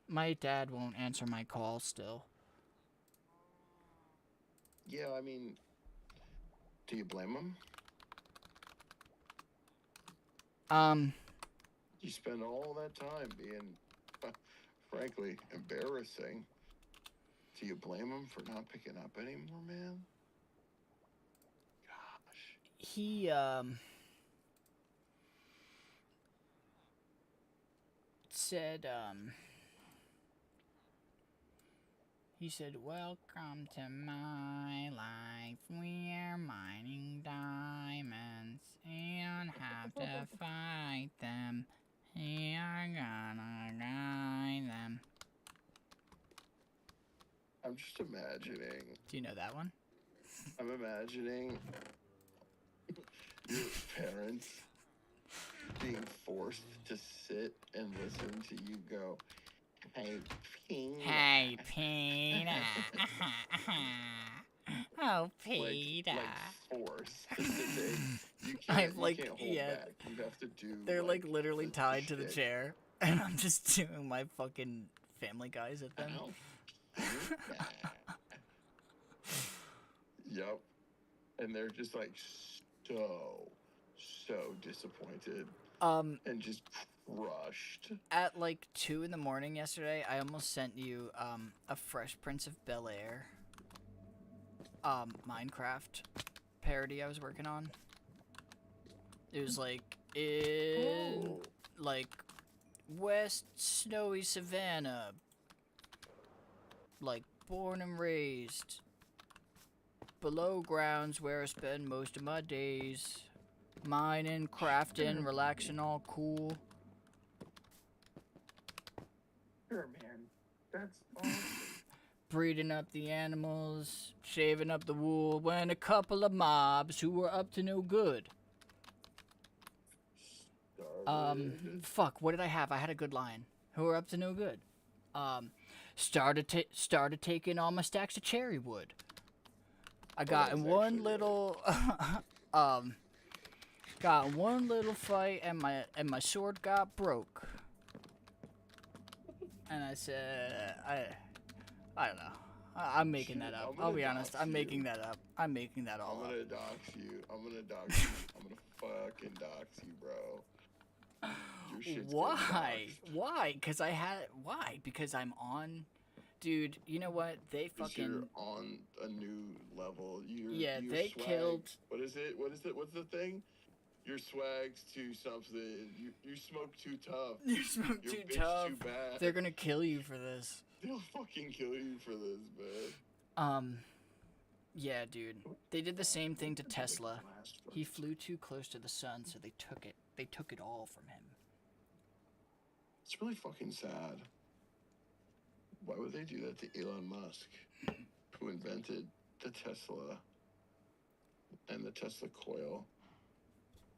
My dad won't answer my call still. Yeah, I mean, do you blame him? You spend all that time being, frankly, embarrassing. Do you blame him for not picking up anymore, man? Gosh. He, said, he said, welcome to my life, we're mining diamonds, and have to fight them, you're gonna guide them. I'm just imagining. Do you know that one? I'm imagining your parents being forced to sit and listen to you go, hey, Peter. Hey, Peter. Oh, Peter. Like force. You I'm like, can't hold back. You have to do. They're like literally the tied to the shit. chair, and I'm just doing my fucking Family Guys at them. Yep. And they're just like so disappointed. And just crushed. At like 2 in the morning yesterday, I almost sent you a Fresh Prince of Bel-Air Minecraft parody I was working on. It was like in like West Snowy Savannah, like born and raised, below grounds where I spend most of my days, mining, crafting, relaxing, all cool. Sure, man. That's awesome. Breeding up the animals, shaving up the wool, when a couple of mobs who were up to no good. Fuck, what did I have? I had a good line. Who were up to no good. Started taking all my stacks of cherry wood. I got in one little, got in one little fight and my sword got broke. And I said, I don't know. I'm making that up. I'll be honest. I'm making that up. I'm making that all up. I'm gonna dox you. I'm gonna fucking dox you, bro. Your shit's Why? Why? Why? Because I'm on. Dude, you know what? They fucking. You're on a new level. Yeah, your they swag, killed. What is it? What's the thing? Your swag's too something. You smoke too tough. You smoke Your too bitch tough. Too bad. They're gonna kill you for this. They'll fucking kill you for this, man. Yeah, dude. They did the same thing to Tesla. He flew too close to the sun, so they took it. They took it all from him. It's really fucking sad. Why would they do that to Elon Musk, who invented the Tesla and the Tesla coil?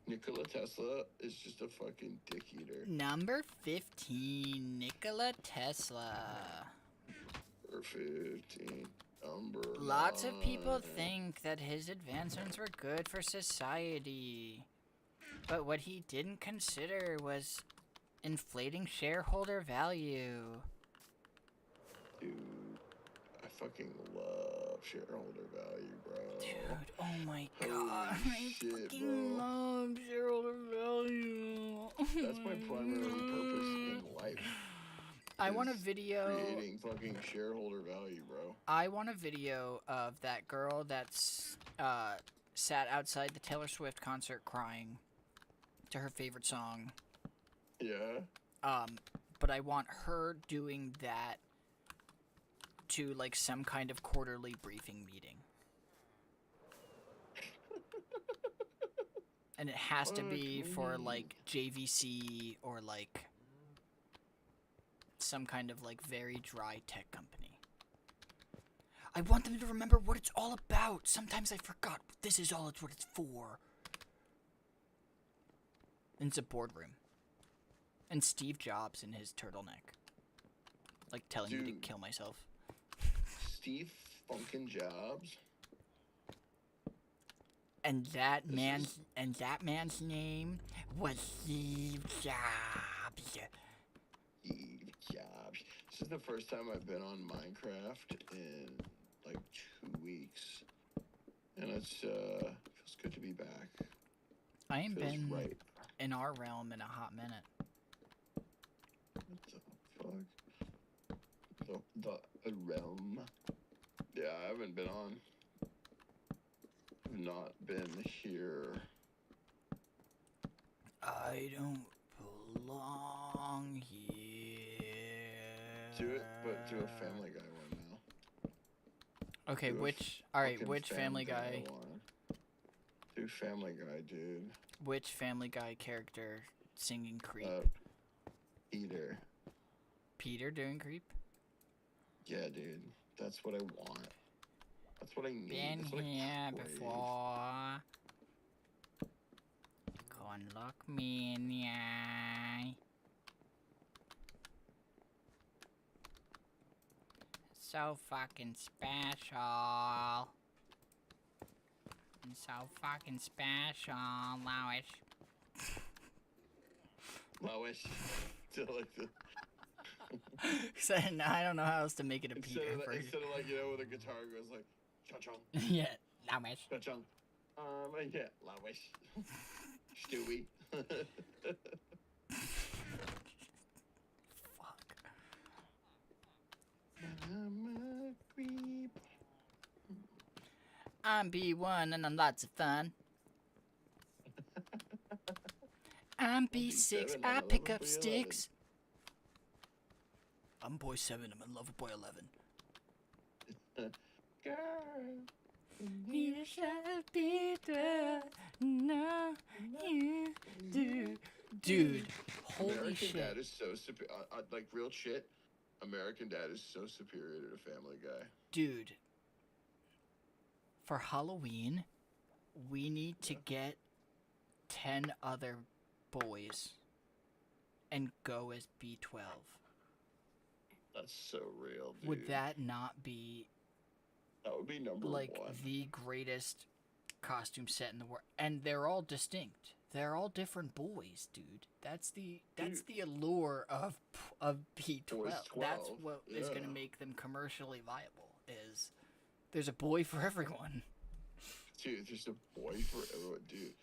Nikola Tesla is just a fucking dick eater. Number 15, Nikola Tesla. Number 15. Lots of people think that his advancements were good for society. But what he didn't consider was inflating shareholder value. Dude, I fucking love shareholder value, bro. Dude, oh my god. Holy shit, I fucking bro. love shareholder value. That's my primary purpose in life. I want a is video. Creating fucking shareholder value, bro. I want a video of that girl that's sat outside the Taylor Swift concert crying to her favorite song. Yeah. But I want her doing that to like some kind of quarterly briefing meeting. And it has to be for like JVC or like some kind of like very dry tech company. I want them to remember what it's all about. Sometimes I forgot this is all what it's for. And it's a boardroom. And Steve Jobs in his turtleneck. Like telling me to kill myself. Steve Funkin' Jobs. And that man's name was Steve Jobs. Steve Jobs. This is the first time I've been on Minecraft in like 2 weeks. And it's feels good to be back. I ain't Feels been right. in our realm in a hot minute. What the fuck? The realm. Yeah, I haven't been on. I've not been here. I don't belong here. Do it, but do a Family Guy one now. Okay, Do a which alright, which Family Guy Guy? one. Do Family Guy, dude. Which Family Guy character singing Creep? Peter. Peter doing Creep? Yeah, dude. That's what I want. That's what I need. Been That's what I here crave. before. Go and look me in the eye. So fucking special. And so fucking special, Lois. Lois. Still like the. I don't know how else to make it a Peter version. Instead of like, you know, where the guitar goes like, cha-chung. Yeah, Lois. Cha-chung. Yeah, Lois. Stewie. Fuck. I'm a creep. I'm B1 and I'm lots of fun. I'm B6, I pick up sticks. I'm boy 7, I'm in love with boy 11. Girl. You shall be there. No, you do. Dude, holy American shit. Dad is so superior. Like, real shit. American Dad is so superior to Family Guy. Dude, for Halloween, we need to get 10 other boys and go as B12. That's so real, dude. Would that not be That would be number like one. the greatest costume set in the world? And they're all distinct. They're all different boys, dude. That's the allure of B12. Boys 12, That's what is going to make them commercially viable. Is there's a boy for everyone. Dude, there's a boy for everyone, dude.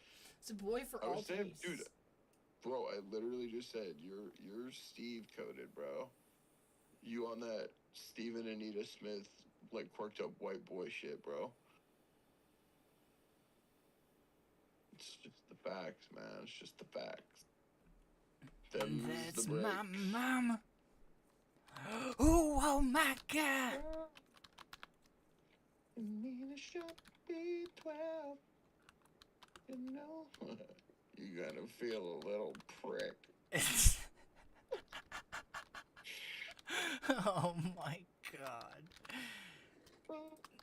It's a boy for all saying, tastes. dude, bro, I literally just said you're Steve coded, bro. You on that Stephen and Anita Smith like quirked up white boy shit, bro. It's just the facts, man. It's just the facts. That's my mom. Oh my god. Anita should be 12. You know, you're gonna feel a little prick. Oh my god.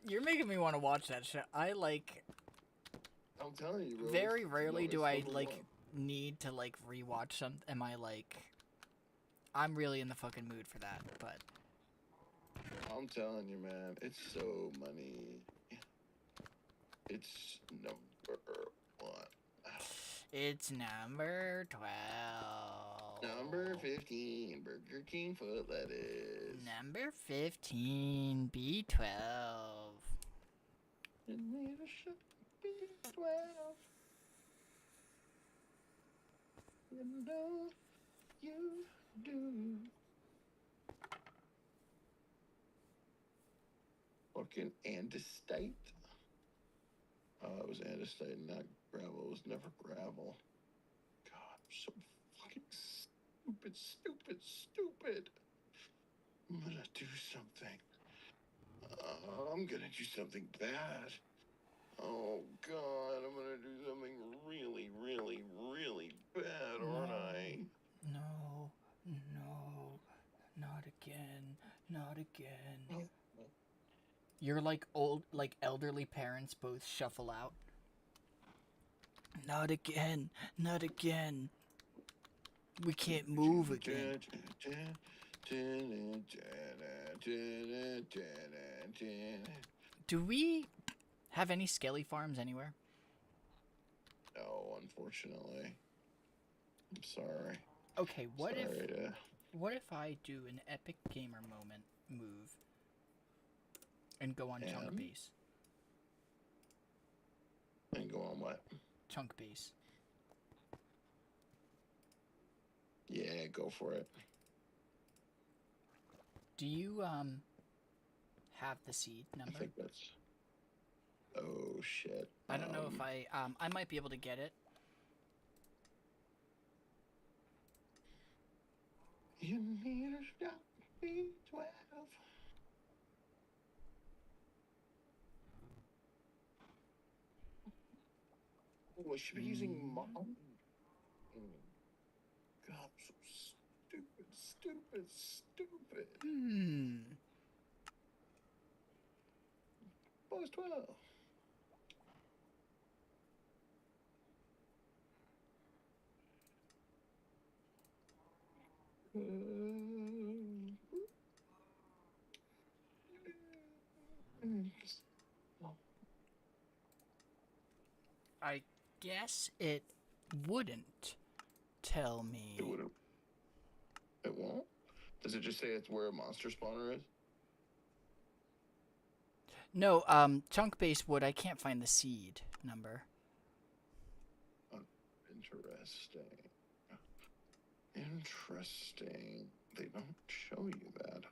You're making me want to watch that show. I'm telling you, bro. Very rarely do I like need to like rewatch something. Am I like I'm really in the fucking mood for that, but I'm telling you, man, it's so money. It's number one. It's number 12. Number 15, Burger King foot lettuce. Number 15, B12. And we should be 12. You know you do. Fucking andesite. It was andesite, not gravel. It was never gravel. God, I'm so fucking stupid. I'm gonna do something. I'm gonna do something bad. Oh God, I'm gonna do something really bad, aren't I? No, not again, not again. You're like elderly parents both shuffle out. Not again, not again. We can't move again. Do we have any skelly farms anywhere? No, unfortunately. I'm sorry. Okay, what if I do an epic gamer moment move and go on chunk base? And go on what? Chunk base. Yeah, go for it. Do you have the seed number? I think that's. Oh shit. I don't know if I might be able to get it. You need a shot B12. Oh, I should be using mom. God, I'm so stupid. Bonus 12. I guess it wouldn't tell me. It wouldn't. It won't? Does it just say it's where a monster spawner is? No, chunk base would. I can't find the seed number. Interesting. They don't show you that.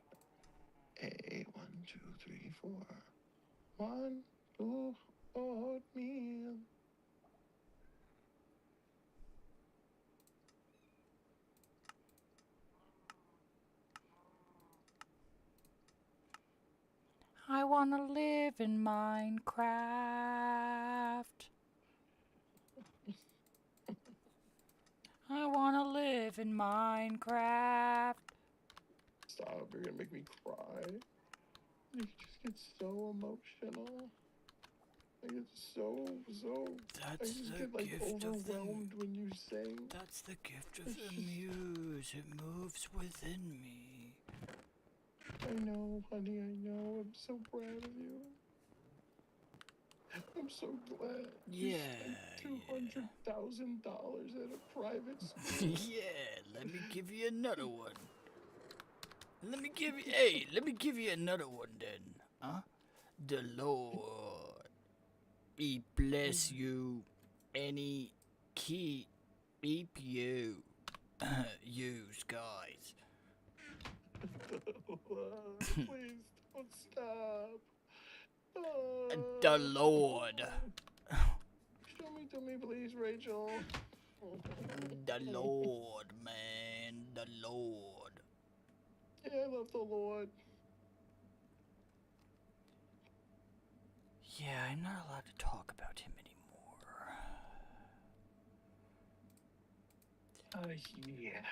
A 1, 2, 3, 4. 1, 2, oatmeal. I wanna live in Minecraft. I wanna live in Minecraft. Stop, you're gonna make me cry. You just get so emotional. I get so That's I just the get like gift overwhelmed when you sing. That's the gift of the muse. It moves within me. I know, honey, I know. I'm so proud of you. I'm so glad. Yeah. You spent $200,000 at a private school. Yeah, let me give you another one. Let me give you another one then. Huh? The Lord, He bless you, and He keep you. Yous guys. Please don't stop. The Lord. Show me to me, please, Rachel. The Lord, man. The Lord. Yeah, I love the Lord. Yeah, I'm not allowed to talk about him anymore. Yeah.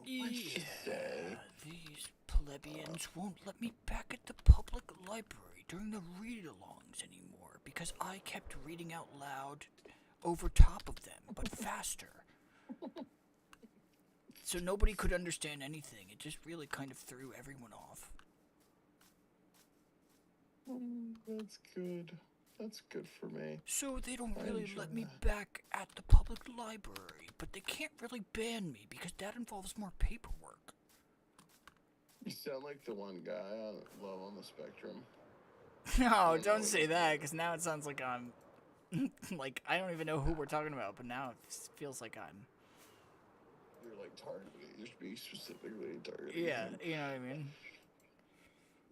What'd you say? These plebeians won't let me back at the public library during the read-alongs anymore because I kept reading out loud over top of them, but faster. So nobody could understand anything. It just really kind of threw everyone off. That's good. That's good for me. So they don't I really enjoy let me that. back at the public library, but they can't really ban me because that involves more paperwork. You sound like the one guy on Low on the Spectrum. No, don't know don't what say you that, do. because now it sounds like I'm... like, I don't even know who we're talking about, but now it feels like I'm... You're like targeting. You're being specifically targeted. Yeah, you know what I mean?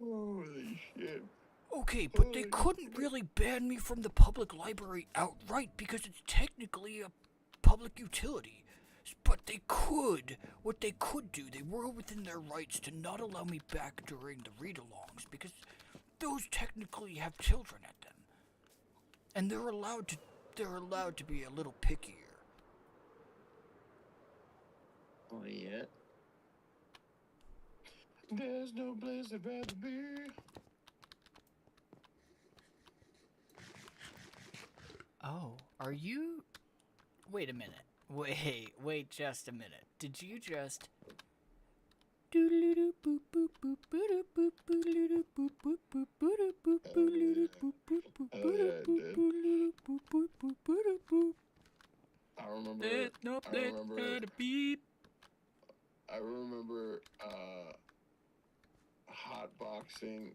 Holy shit. Okay, but they couldn't really ban me from the public library outright because it's technically a public utility. But they could. What they could do, they were within their rights to not allow me back during the read-alongs because those technically have children at them. And they're allowed to be a little pickier. Oh, yeah. There's no place I'd rather be. Oh, are you... Wait a minute. Wait just a minute. Did you just... I remember hotboxing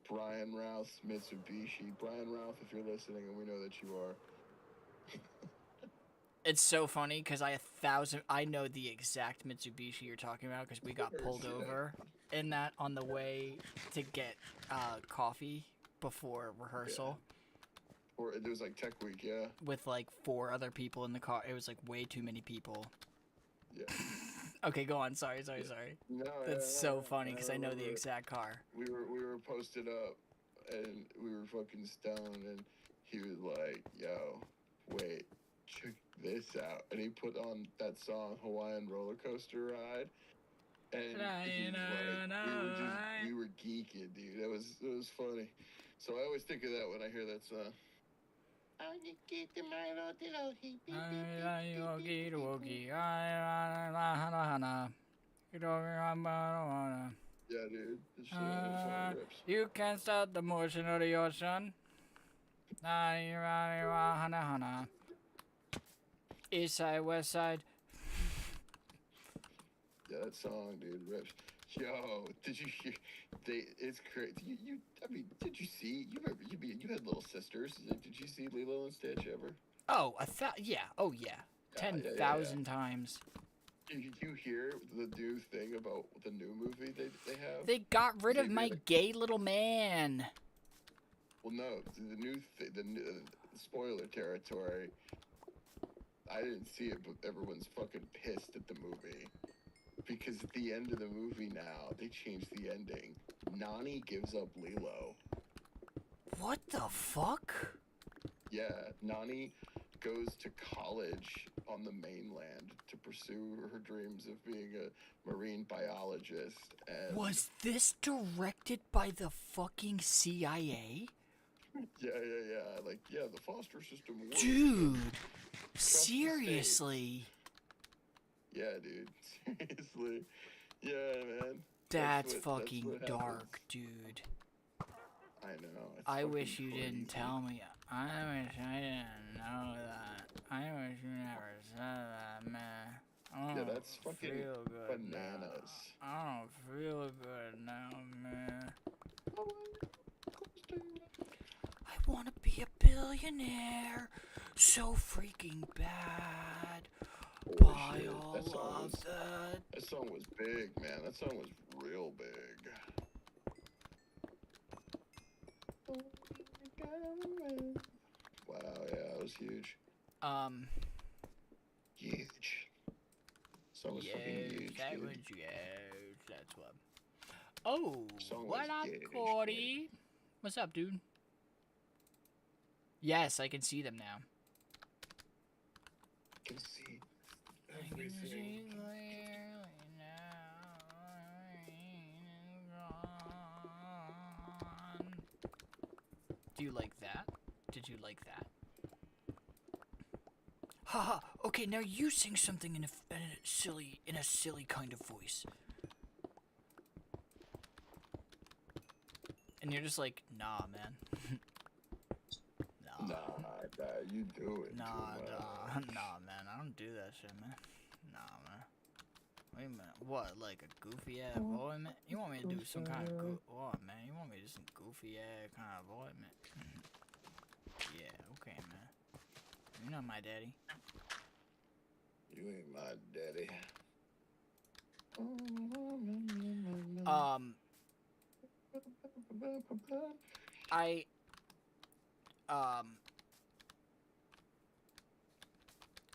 Brian Routh's Mitsubishi. Brian Routh, if you're listening, and we know that you are. It's so funny because I know the exact Mitsubishi you're talking about because we got pulled over in that on the way to get coffee before rehearsal. Yeah. Or it was like Tech Week, yeah. With like 4 other people in the car. It was like way too many people. Yeah. Okay, go on. Sorry. No, That's so funny because I know the exact car. We were posted up and we were fucking stoned and he was like, "Yo, wait, check this out," and he put on that song Hawaiian Roller Coaster Ride, and he's like, we were geeking, dude. It was funny. So I always think of that when I hear that song. Yeah, dude. This song rips. You can't stop the motion of the ocean. East side, west side. Yeah, that song, dude, rips. Yo, did you hear? It's crazy. I mean, did you see? You remember? You had little sisters. Did you see Lilo and Stitch ever? Oh, yeah. Oh, yeah. 10,000 times. Did you hear the new thing about the new movie they have? They got rid of my gay little man. Well, no, the new spoiler territory. I didn't see it, but everyone's fucking pissed at the movie. Because at the end of the movie now, they changed the ending. Nani gives up Lilo. What the fuck? Yeah, Nani goes to college on the mainland to pursue her dreams of being a marine biologist. And was this directed by the fucking CIA? Yeah. Like, yeah, the foster system works. Dude, seriously? Yeah, dude. Seriously. Yeah, man. That's fucking dark, dude. I know. I wish you didn't tell me. I wish I didn't know that. I wish you never said that, man. Yeah, that's fucking feel good bananas. Now. I don't feel good now, man. I want to be a billionaire so freaking bad. Buy all of that. That song was big, man. That song was real big. Wow, yeah, that was huge. Huge. Song was fucking huge. That dude. was huge. That's what. Oh, Song what was up, huge, Cordy? What's up, dude? Yes, I can see them now. I can see I can see everything. clearly now. Do you like that? Did you like that? Haha. Okay, now you sing something in a silly kind of voice. And you're just like, nah, man. Nah, you do it Nah, too much. nah, man. I don't do that shit, man. Nah, man. Wait a minute. What, like a goofy ass boy, man? You want me to do some kind of what, man? You want me to do some goofy ass kind of boy, man? Yeah, okay, man. You're not my daddy. You ain't my daddy.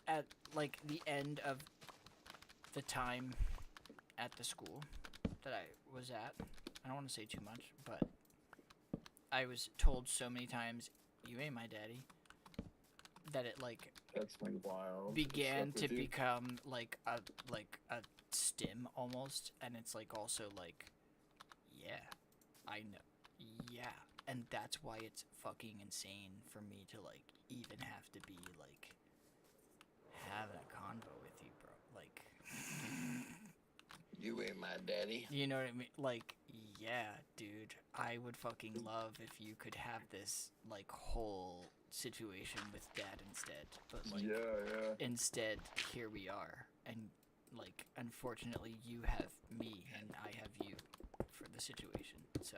At like the end of the time at the school that I was at, I don't want to say too much, but I was told so many times, "You ain't my daddy," that it like That's like wild. began to become like a stim almost, and it's like also like, yeah, I know, yeah, and that's why it's fucking insane for me to like even have to be like having a convo with you, bro. Like, you ain't my daddy. you know what I mean? Like, yeah, dude, I would fucking love if you could have this like whole situation with dad instead, but like, yeah. instead here we are, and like, unfortunately, you have me and I have you for the situation. So,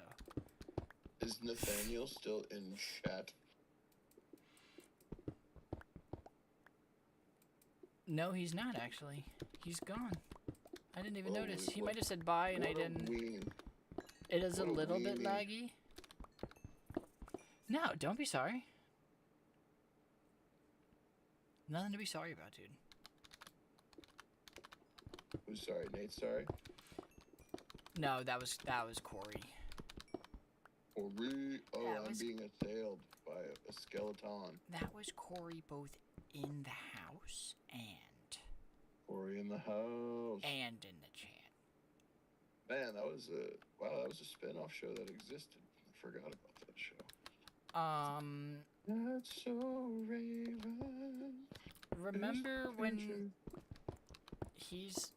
is Nathaniel still in chat? no, he's not actually. He's gone. I didn't even notice. He What- might have said bye, and I didn't. It is a What a little bit weenie. laggy. No, don't be sorry. Nothing to be sorry about, dude. Who's sorry? Nate's sorry? No, that was Corey. Oh, That I'm was- being assailed by a skeleton. That was Corey both in the house and Corey in the house. in the chat. Man, that was a spin-off show that existed. I forgot about that show. That's so Raven. Remember when he's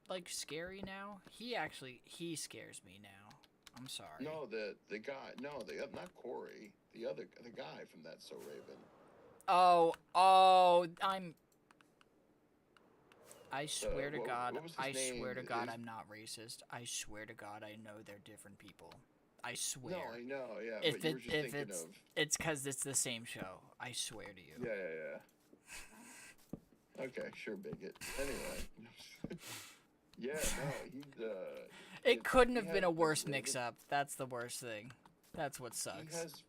like scary now? He scares me now. I'm sorry. No, the guy. No, not Corey. The guy from That's So Raven. Oh, I swear to God, what was his I swear to name? God, I'm not racist. I swear to God, I know they're different people. I swear. No, I know, yeah. If but you were just thinking of. it's because it's the same show. I swear to you. Yeah. Okay, sure, bigot. Anyway. Yeah, no, he's It couldn't have been a worse mix-up. That's the worst thing. That's what sucks.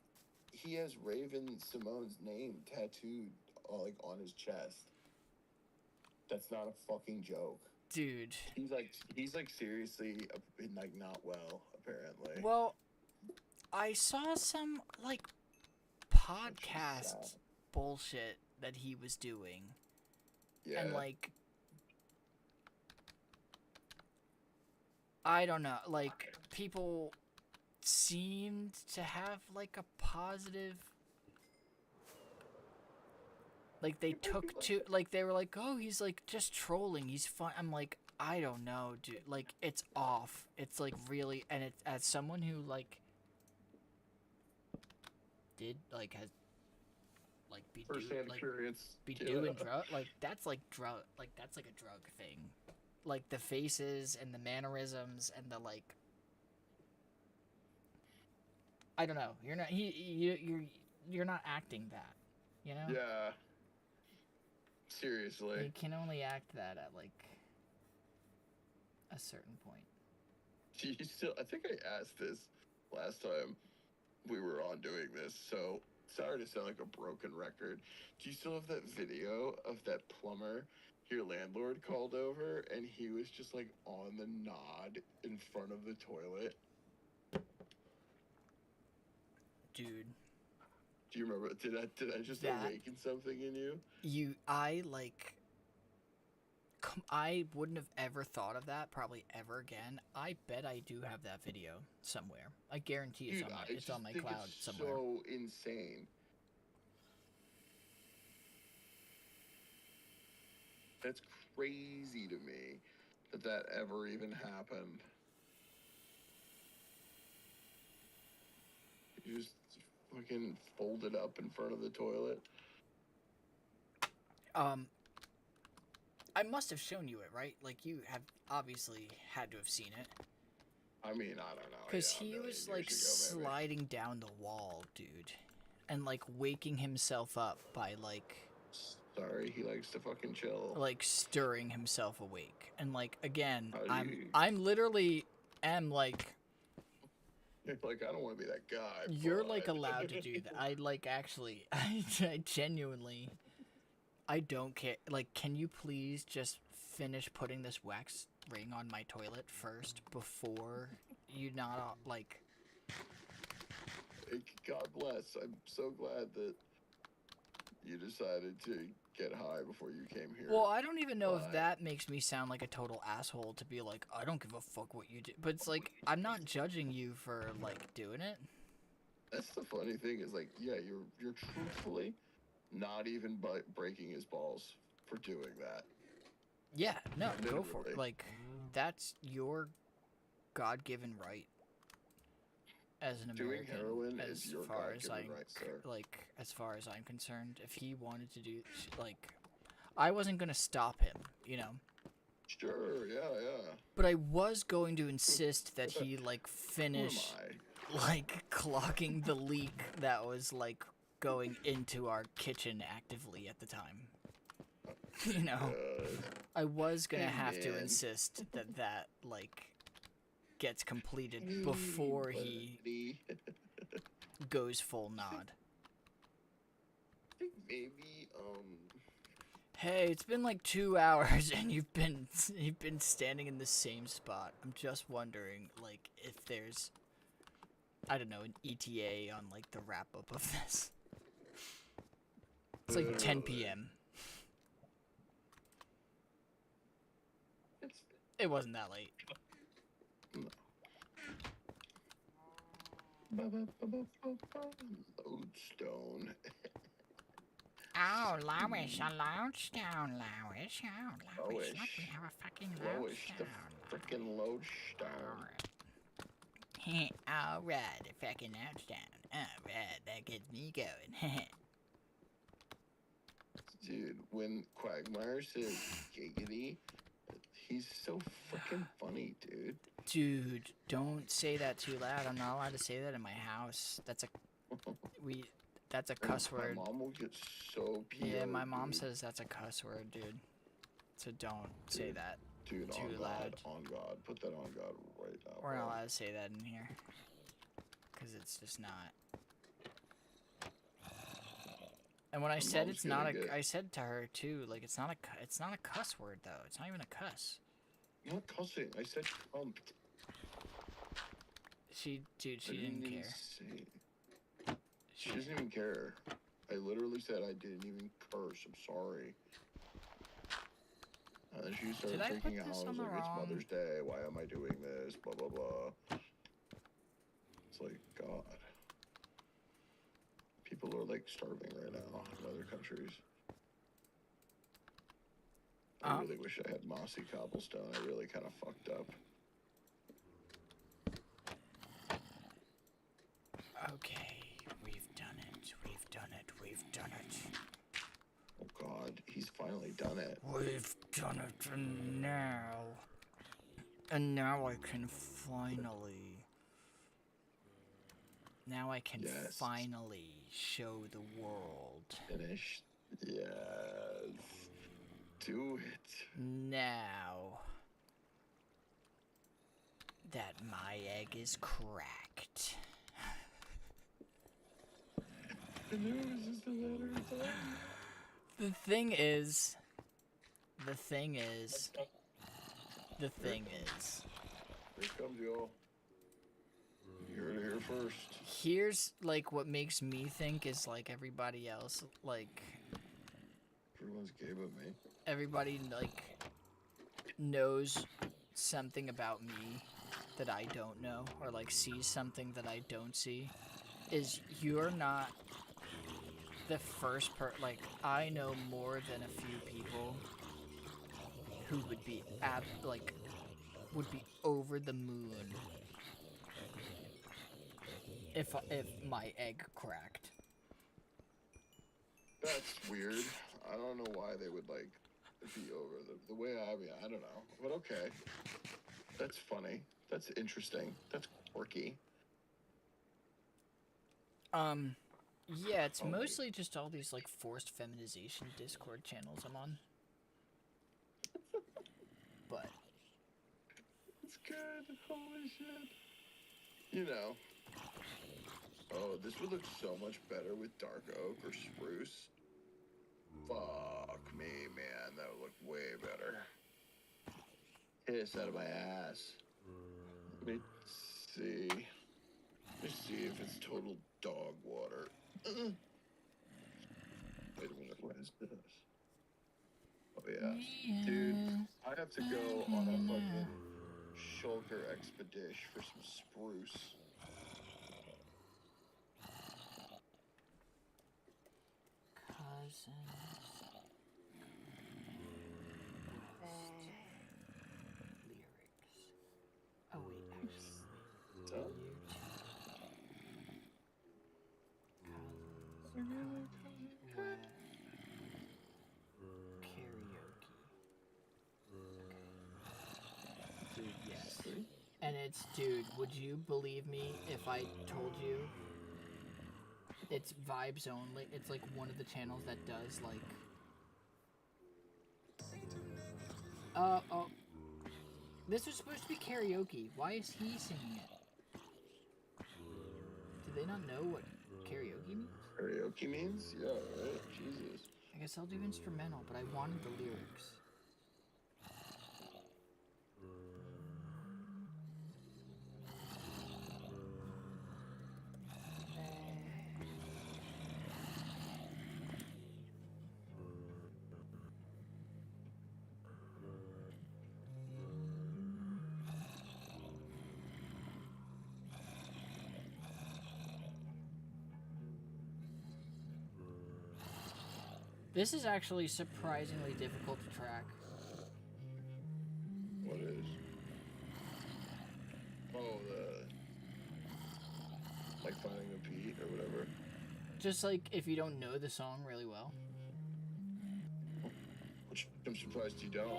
He has Raven Simone's name tattooed like on his chest. That's not a fucking joke. Dude. He's like seriously like not well, apparently. Well, I saw some like podcast bullshit that he was doing. Yeah. And like I don't know, like people seemed to have like a positive, like they took to, like they were like, oh, he's like just trolling, he's fun. I'm like, I don't know, dude, like it's off. It's like really, and it's as someone who like did like has like be First-hand like experience. be doing drug, like that's like drug, like that's like a drug thing. Like the faces and the mannerisms and the like. I don't know. You're not you're not acting that, you know? Yeah. Seriously. You can only act that at like a certain point. Do you still? I think I asked this last time we were on doing this. So sorry to sound like a broken record. Do you still have that video of that plumber? Your landlord called over and he was just like on the nod in front of the toilet. Dude. Do you remember? Did I just awaken something in you? I wouldn't have ever thought of that probably ever again. I bet I do have that video somewhere. I guarantee it's on my cloud somewhere. So insane. That's crazy to me that ever even happened. You just fucking folded up in front of the toilet. I must have shown you it, right? Like, you have obviously had to have seen it. I mean, I don't know. Because yeah, he was, like, years ago, maybe. sliding down the wall, dude. And, like, waking himself up by, like... Sorry, he likes to fucking chill. Like, stirring himself awake. And, like, again, How do you- I'm literally am, like... Like, I don't want to be that guy. You're, but... like, allowed to do that. I, like, actually... I genuinely... I don't care. Like, can you please just finish putting this wax ring on my toilet first before you not, like... God bless. I'm so glad that you decided to get high before you came here. Well, I don't even know if that makes me sound like a total asshole to be like, I don't give a fuck what you do. But it's like, I'm not judging you for, like, doing it. That's the funny thing is, like, yeah, you're truthfully not even breaking his balls for doing that. Yeah, no, Literally. go for it. Like, that's your God-given right as an Doing American. heroin as is your far as God-given right, sir. Like, as far as I'm concerned, if he wanted to do, like, I wasn't gonna stop him, you know. Sure, yeah. But I was going to insist that he, like, finish, like, clogging the leak that was, like, going into our kitchen actively at the time. You know, I was gonna have to insist that, like, gets completed before he goes full nod. I think maybe, Hey, it's been like 2 hours and you've been standing in the same spot. I'm just wondering, like, if there's, I don't know, an ETA on, like, the wrap-up of this. It's like 10 p.m. It wasn't that late. Lodestone. Oh, Lois, a lodestone, Lois. Oh, Lois, Lois. look, we have a fucking Lois, the lodestone. frickin' lodestone. Alright, a fucking lodestone. Alright, that gets me going. Dude, when Quagmire says giggity, he's so freaking funny, dude. Dude, don't say that too loud. I'm not allowed to say that in my house. That's a cuss word. My mom will get so PO'd, Yeah, my mom dude. says that's a cuss word, dude. So don't say that Dude, too on loud. God, on God. Put that on God right now. We're not bro. allowed to say that in here. Because it's just not. And when I said mom's it's not gonna get- I said to her too, like, it's not a cuss word though. It's not even a cuss. I'm not cussing. I said pumped. She didn't even care. say- She doesn't even care. I literally said I didn't even curse. I'm sorry. And then she started Did I put freaking out. I this was on the like, it's wrong- Mother's Day. Why am I doing this? Blah, blah, blah. It's like, God. People are, like, starving right now in other countries. I really wish I had mossy cobblestone. I really kind of fucked up. Okay, we've done it. We've done it. We've done it. Oh, God. He's finally done it. We've done it, and now I can finally. Now I can Yes. finally show the world. Finished. Yes. Do it. Now that my egg is cracked. I knew it was just a matter of time. The thing is. Here comes y'all. You heard it here first. Here's, like, what makes me think is, like, everybody else, like, Everyone's gay but me. everybody, like, knows something about me that I don't know, or, like, sees something that I don't see, is you're not the first like, I know more than a few people who would be, would be over the moon if my egg cracked. That's weird. I don't know why they would like be over the way I mean. I don't know, but okay. That's funny. That's interesting. That's quirky. Yeah, it's mostly just all these like forced feminization Discord channels I'm on. But it's good. Holy shit. You know. Oh, this would look so much better with dark oak or spruce. Fuck me, man. That would look way better. Piss out of my ass. Let me see. Let me see if it's total dog water. Wait a minute, what is this? Oh yeah. Dude, I have to go on a fucking shulker expedition for some spruce. Cousins. Lyrics. Oh wait, actually. So? Karaoke. Dude, yes. And it's, dude, would you believe me if I told you it's vibes only? It's like one of the channels that does like oh, this was supposed to be karaoke. Why is he singing it? Do they not know what karaoke means? Karaoke means? Yeah, right? Jesus. I guess I'll do instrumental, but I wanted the lyrics. This is actually surprisingly difficult to track. What is? Oh, like finding a beat or whatever. Just like if you don't know the song really well. Which I'm surprised you don't.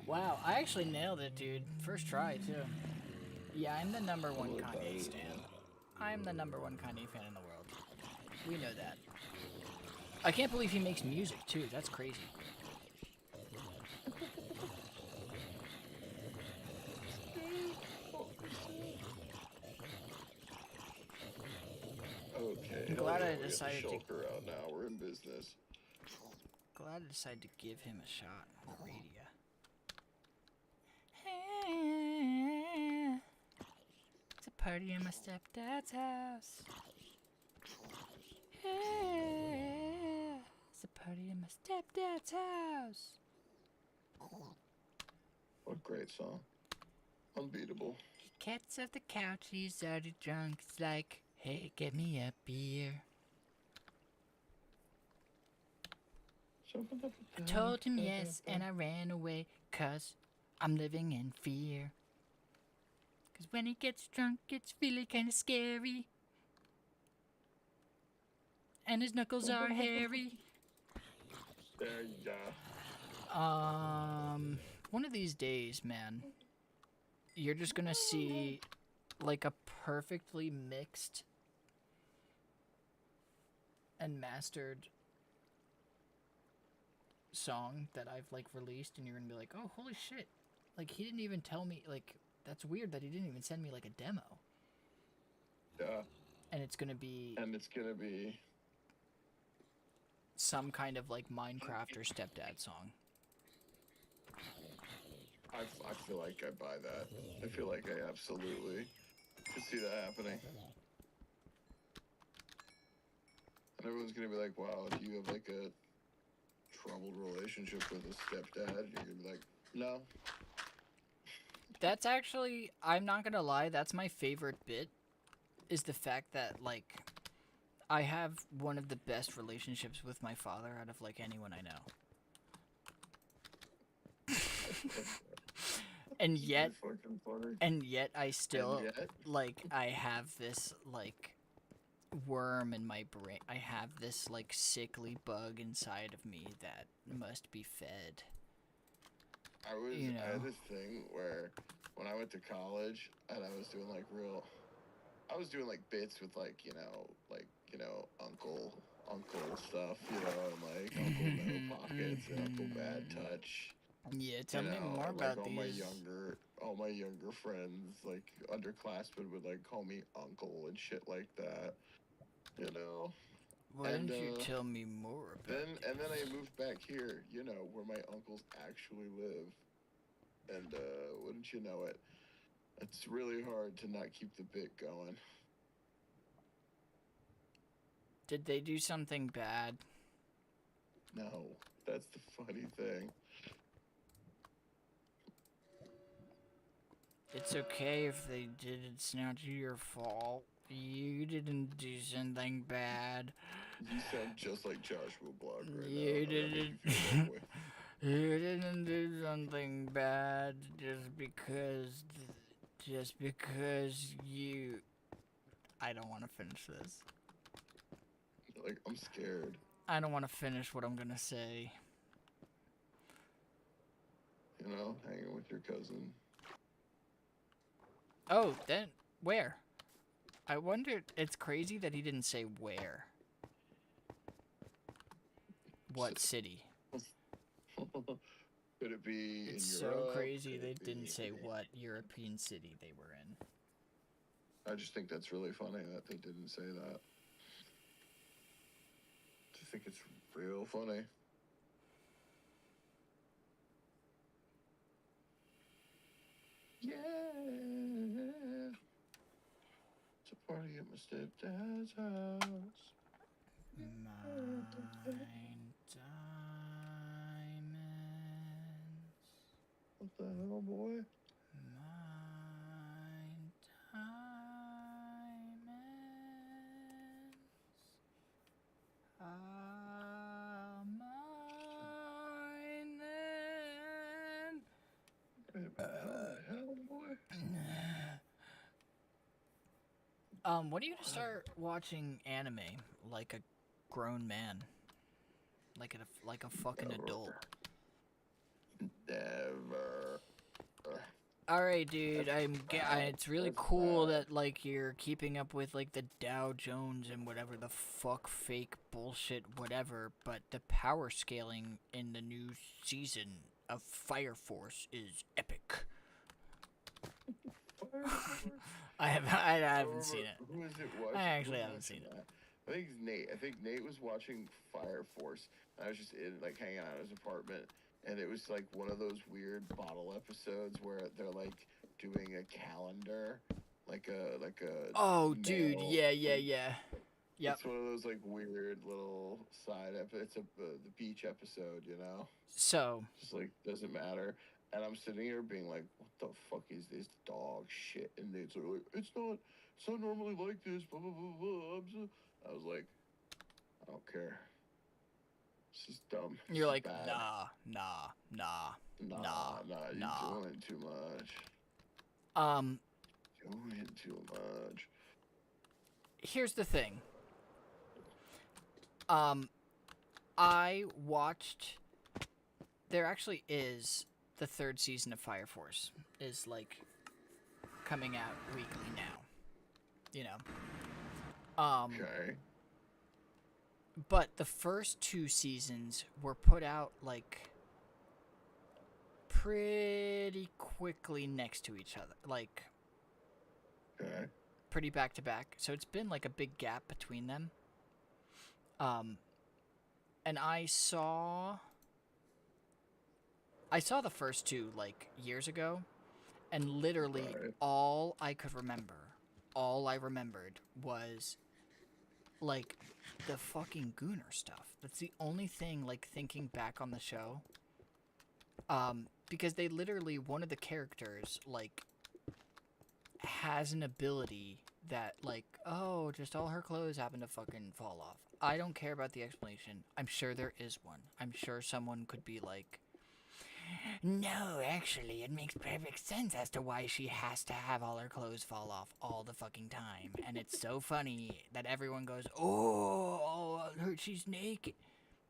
Wow, I actually nailed it, dude. First try, too. Yeah, I'm the #1 Kanye stan. I'm the #1 Kanye fan in the world. We know that. I can't believe he makes music, too. That's crazy. Okay. I'm glad I decided to shulker out now. We're in business. Glad I decided to give him a shot on the radio. It's a party in my stepdad's house. It's a party in my stepdad's house. What a great song. Unbeatable. He gets off the couch, he's already drunk. It's like, hey, get me a beer. I told him yes, and I ran away, 'cause I'm living in fear. 'Cause when he gets drunk, it's really kinda scary. And his knuckles are hairy. There you go. One of these days, man, you're just gonna see, like, a perfectly mixed and mastered song that I've, like, released, and you're gonna be like, oh, holy shit. Like, he didn't even tell me, like, that's weird that he didn't even send me, like, a demo. Yeah. And it's gonna be... And it's gonna be... some kind of, like, Minecraft or Stepdad song. I feel like I buy that. I feel like I absolutely could see that happening. And everyone's gonna be like, wow, do you have, like, a troubled relationship with a stepdad, you're gonna be like, no. That's actually, I'm not gonna lie, that's my favorite bit, is the fact that, like, I have one of the best relationships with my father out of, like, anyone I know. And yet I still, like, I have this, like, worm in my brain. I have this, like, sickly bug inside of me that must be fed. I had this thing where when I went to college and I was doing like bits with like, uncle stuff, and like Uncle No Pockets and Uncle Bad Touch. Yeah, tell me more and, about like, these. all my younger friends, like underclassmen, would like call me uncle and shit like that. Why don't you tell me more about then I moved back here, where my uncles actually live. And wouldn't you know it, it's really hard to not keep the bit going. Did they do something bad? No, that's the funny thing. It's okay if they did. It's not your fault. You didn't do something bad. You sound just like Joshua Block right now. You didn't. You didn't do something bad just because you. I don't want to finish this. Like, I'm scared. I don't want to finish what I'm gonna say. Hanging with your cousin. Oh, then where? I wondered. It's crazy that he didn't say where. What city? Could it be It's in Europe? so crazy they didn't say what European city they were in. I just think that's really funny that they didn't say that. I just think it's real funny. Yeah. It's a party at my stepdad's house. Mine diamonds. What the hell, boy? Mine diamonds. Mine then. Wait a minute, how the hell, boy? When are you gonna start watching anime like a grown man? Like a fucking adult? Never. Alright, dude, it's really cool that, like, you're keeping up with, like, the Dow Jones and whatever the fuck fake bullshit whatever, but the power scaling in the new season of Fire Force is epic. I haven't seen it. Who is it watching? I actually haven't seen it. I think it's Nate. I think Nate was watching Fire Force. I was just hanging out in his apartment, and it was like one of those weird bottle episodes where they're like doing a calendar, like a. Oh, dude, yeah. Yep. It's one of those like weird little side It's the beach episode, So. Just like doesn't matter. And I'm sitting here being like, what the fuck is this dog shit? And Nate's like, it's not normally like this, blah, blah, blah, blah. I was like, I don't care. This is dumb. You're like, bad. Nah, you're doing too much. Doing too much. Here's the thing. I watched. There actually is the third season of Fire Force is like coming out weekly now. Okay. But the first two seasons were put out like pretty quickly next to each other, like pretty back to back. So it's been like a big gap between them. And I saw the first two like years ago, and literally all I remembered was like, the fucking Gooner stuff. That's the only thing, like, thinking back on the show. Because they literally, one of the characters, like, has an ability that, like, oh, just all her clothes happen to fucking fall off. I don't care about the explanation. I'm sure there is one. I'm sure someone could be like, no, actually, it makes perfect sense as to why she has to have all her clothes fall off all the fucking time. And it's so funny that everyone goes, oh, she's naked.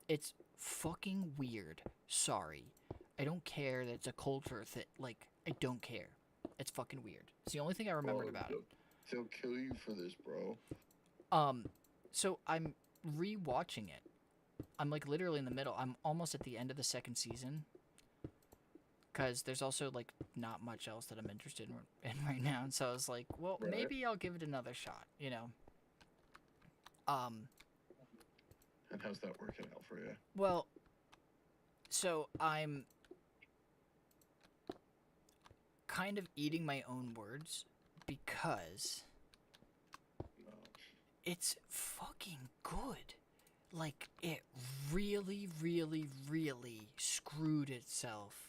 It's fucking weird. Sorry. I don't care that it's a culture that, like, I don't care. It's fucking weird. It's the only thing I remembered about it. They'll kill you for this, bro. So I'm re-watching it. I'm, like, literally in the middle. I'm almost at the end of the second season. Because there's also, like, not much else that I'm interested in right now. And so I was like, well, Right. maybe I'll give it another shot, you know? And how's that working out for you? Well, so I'm kind of eating my own words because No. it's fucking good. Like, it really, really, really screwed itself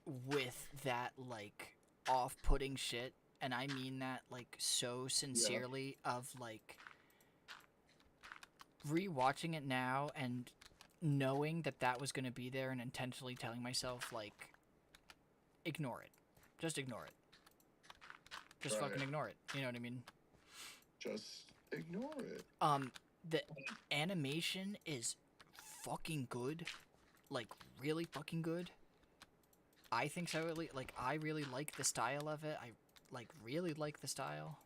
with that, like, off-putting shit, and I mean that, like, so sincerely, of, like, rewatching it now and knowing that that was going to be there and intentionally telling myself, like, ignore it. Just ignore it. Just Right. fucking ignore it. You know what I mean? Just ignore it. The animation is fucking good. Like, really fucking good. I think so. Like, I really like the style of it. I, like, really like the style.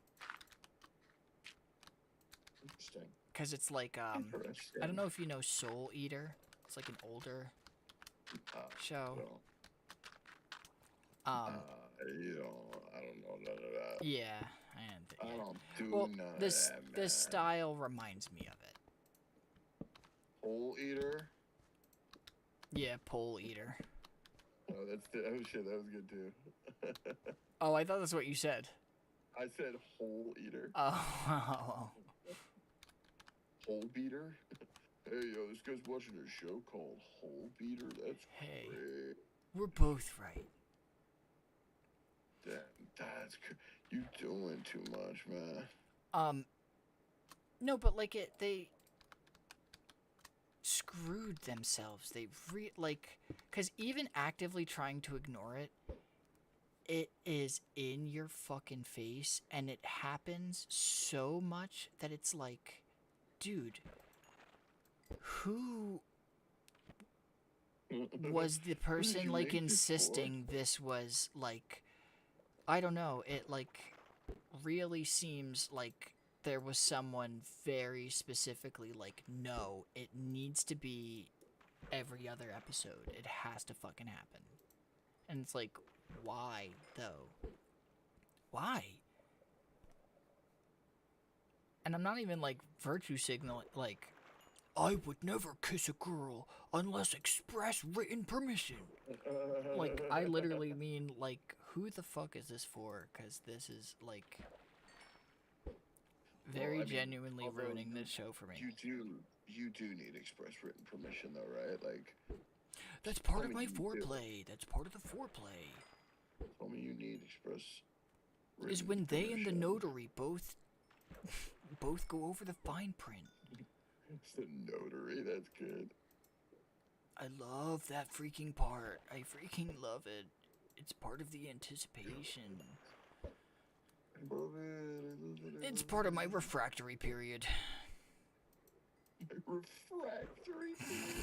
Interesting. Because it's like, Interesting. I don't know if you know Soul Eater. It's like an older show. Well, I don't know none of that. Yeah. I don't do well, none of this, that, man. this style reminds me of it. Pole eater? Yeah, Pole Eater. Oh, oh shit, that was good too. Oh, I thought that's what you said. I said hole eater. Oh. Hole beater? Hey, yo, this guy's watching a show called Hole Beater. That's Hey. great. We're both right. Damn, you doing too much, man. No, but like they screwed themselves. They because even actively trying to ignore it, it is in your fucking face, and it happens so much that it's like, dude, who was the person like insisting this was like, I don't know, it like really seems like there was someone very specifically like, no, it needs to be every other episode. It has to fucking happen. And it's like, why though? Why? And I'm not even like virtue signaling, like, I would never kiss a girl unless express written permission. Like, I literally mean, like, who the fuck is this for? Because this is, like, very genuinely ruining this show for me. You do need express written permission, though, right? Like, that's part of my foreplay. That's part of the foreplay. Tell me you need express written is when they and the permission. notary both go over the fine print. It's the notary. That's good. I love that freaking part. I freaking love it. It's part of the anticipation. I love it. It's part of my refractory period. Refractory period.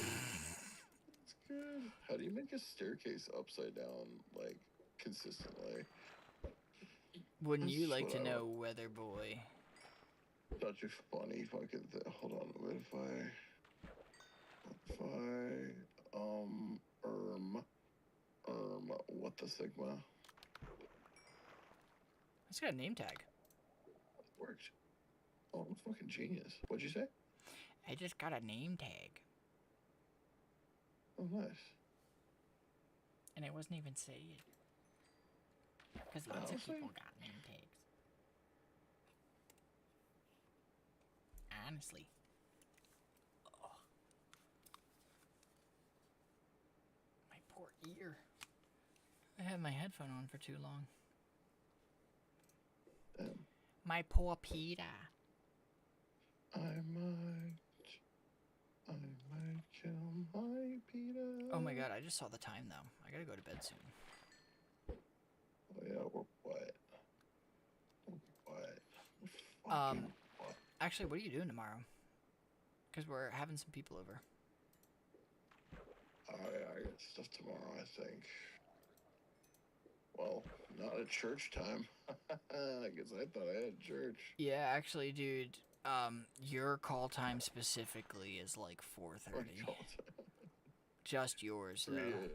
That's good. How do you make a staircase upside down, like, consistently? Wouldn't you like to know, Weather Boy? Such a funny fucking thing. Hold on, what if I what the sigma? It's got a name tag. Worked. Oh, I'm fucking genius. What'd you say? I just got a name tag. Oh, nice. And I wasn't even saying. Because lots of people got name tags. honestly. Ugh. My poor ear. I had my headphone on for too long. My poor Peter. I might kill my Peter. Oh my god, I just saw the time though. I gotta go to bed soon. Oh yeah, we're what? What? What? Actually, what are you doing tomorrow? Because we're having some people over. I got stuff tomorrow, I think. Well, not at church time. I guess I thought I had church. Yeah, actually, dude, your call time specifically is like 4:30. Just yours, though. 3 a.m.,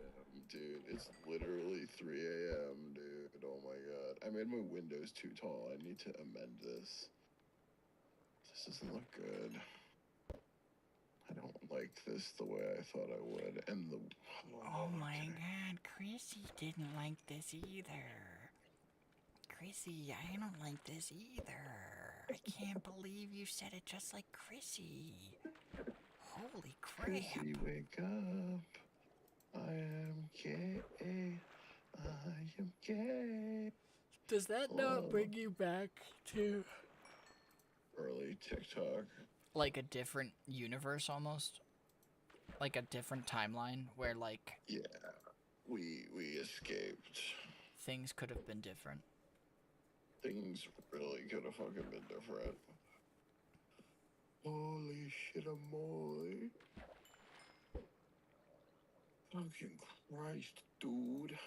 dude. It's literally 3 a.m., dude. Oh my god. I made my windows too tall. I need to amend this. This doesn't look good. I don't like this the way I thought I would. And the... Oh my god, Chrissy didn't like this either. Chrissy, I don't like this either. I can't believe you said it just like Chrissy. Holy crap. Chrissy, wake up. I am gay. I am gay. Does that not bring you back to... early TikTok? Like a different universe almost? Like a different timeline where like... Yeah, we escaped. Things could have been different. Things really could have fucking been different. Holy shit, moly. Fucking Christ, dude.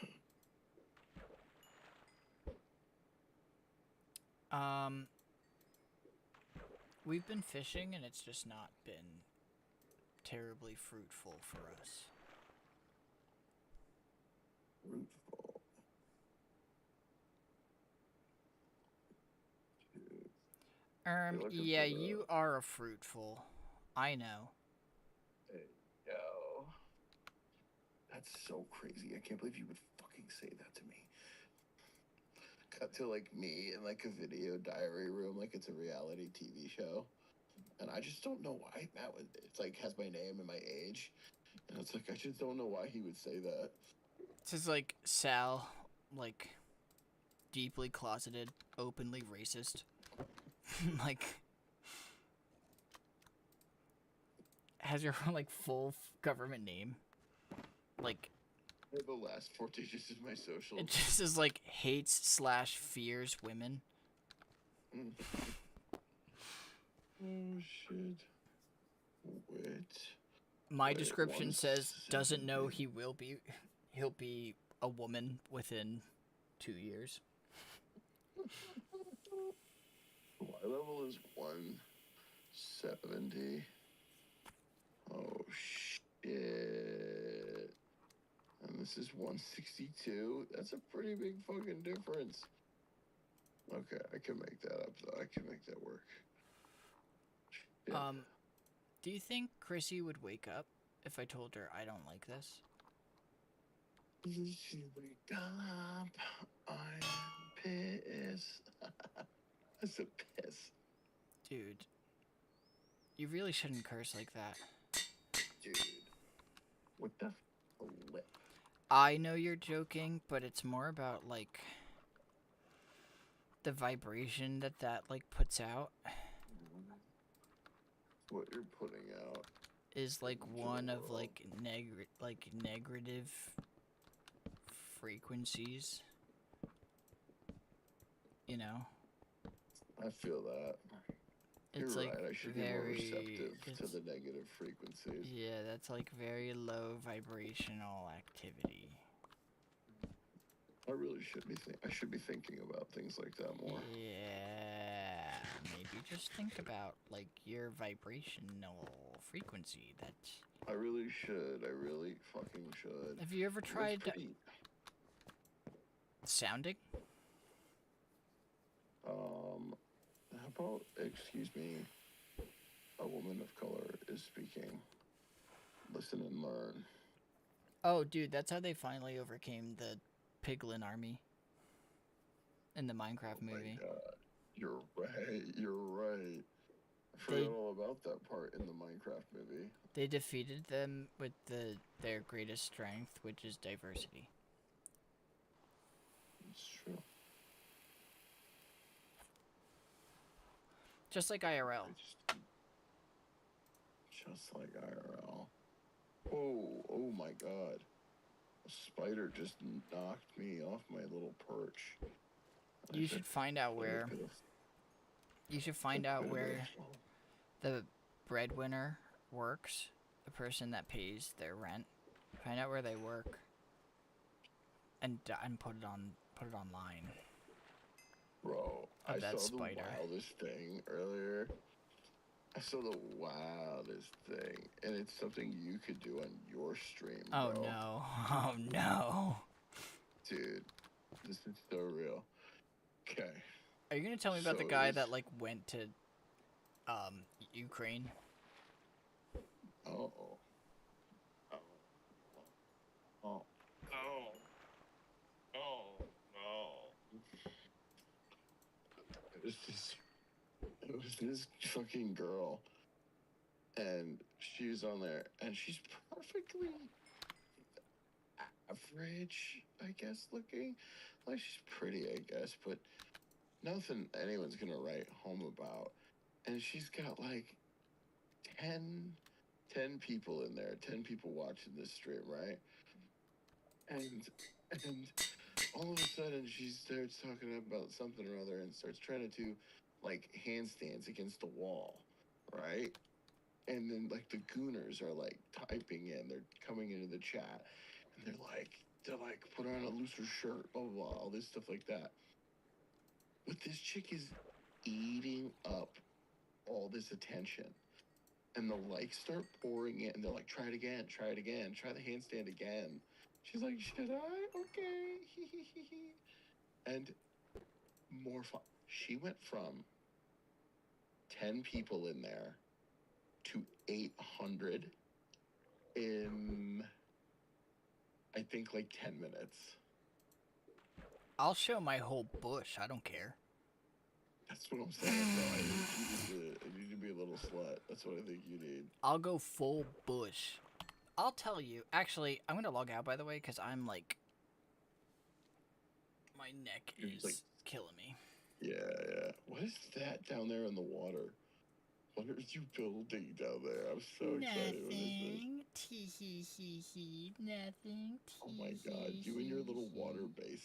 We've been fishing and it's just not been terribly fruitful for us. Fruitful. Yeah, you are a fruitful. I know. Hey, yo. That's so crazy. I can't believe you would fucking say that to me. Cut to like me in like a video diary room, like it's a reality TV show. And I just don't know why Matt would, it's like has my name and my age. And it's like, I just don't know why he would say that. This is like Sal, like, deeply closeted, openly racist. Like, has your like full government name. Like, the last 4 digits is my social. it just is like hates/fears women. Oh shit. Wait. My description says doesn't know he'll be a woman within 2 years. My level is 170. Oh shit. And this is 162. That's a pretty big fucking difference. Okay, I can make that up though. I can make that work. Shit. Do you think Chrissy would wake up if I told her I don't like this? She wake up. I'm pissed. That's a piss. Dude, you really shouldn't curse like that. Dude. What the flip? I know you're joking, but it's more about, like, the vibration that like, puts out. What you're putting out is, like, one of, like, negative frequencies. You know? I feel that. It's You're like right. I should be more receptive to the negative frequencies. Yeah, that's like very low vibrational activity. I really should be. I should be thinking about things like that more. Yeah, maybe just think about like your vibrational frequency. That. I really should. I really fucking should. Have you ever tried sounding? How about, excuse me, a woman of color is speaking. Listen and learn. Oh, dude, that's how they finally overcame the Piglin army in the Minecraft movie. Oh my God. You're right. You're right. I forgot all about that part in the Minecraft movie. They defeated them with their greatest strength, which is diversity. It's true. Just like IRL. Just like IRL. Oh my god. A spider just knocked me off my little perch. You should find out where... You should find out where the breadwinner works. The person that pays their rent. Find out where they work. And put it online. Bro, I that saw spider. the wildest thing earlier. I saw the wildest thing, and it's something you could do on your stream, bro. Oh no. Oh no. Dude, this is so real. Okay. Are you gonna tell me about the guy that like went to Ukraine? Oh. It was this fucking girl, and she was on there, and she's perfectly average, I guess, looking. Like, she's pretty, I guess, but nothing anyone's gonna write home about. And she's got like 10 people in there, 10 people watching this stream, right? And all of a sudden she starts talking about something or other and starts trying to do like handstands against the wall, right? And then like the gooners are like typing in, they're coming into the chat, and they're like put on a looser shirt, blah blah blah, all this stuff like that. But this chick is eating up all this attention, and the likes start pouring in, and they're like, try it again, try the handstand again. She's like, should I? Okay. And more fun. She went from 10 people in there to 800 in, I think, like 10 minutes. I'll show my whole bush. I don't care. That's what I'm saying, bro. I need to be a little slut. That's what I think you need. I'll go full bush. I'll tell you. Actually, I'm gonna log out, by the way, because I'm like... My neck is like, killing me. Yeah. What is that down there in the water? What are you building down there? I'm so excited. Nothing. Tee hee hee hee. Nothing. Oh my god, you and your little water bases.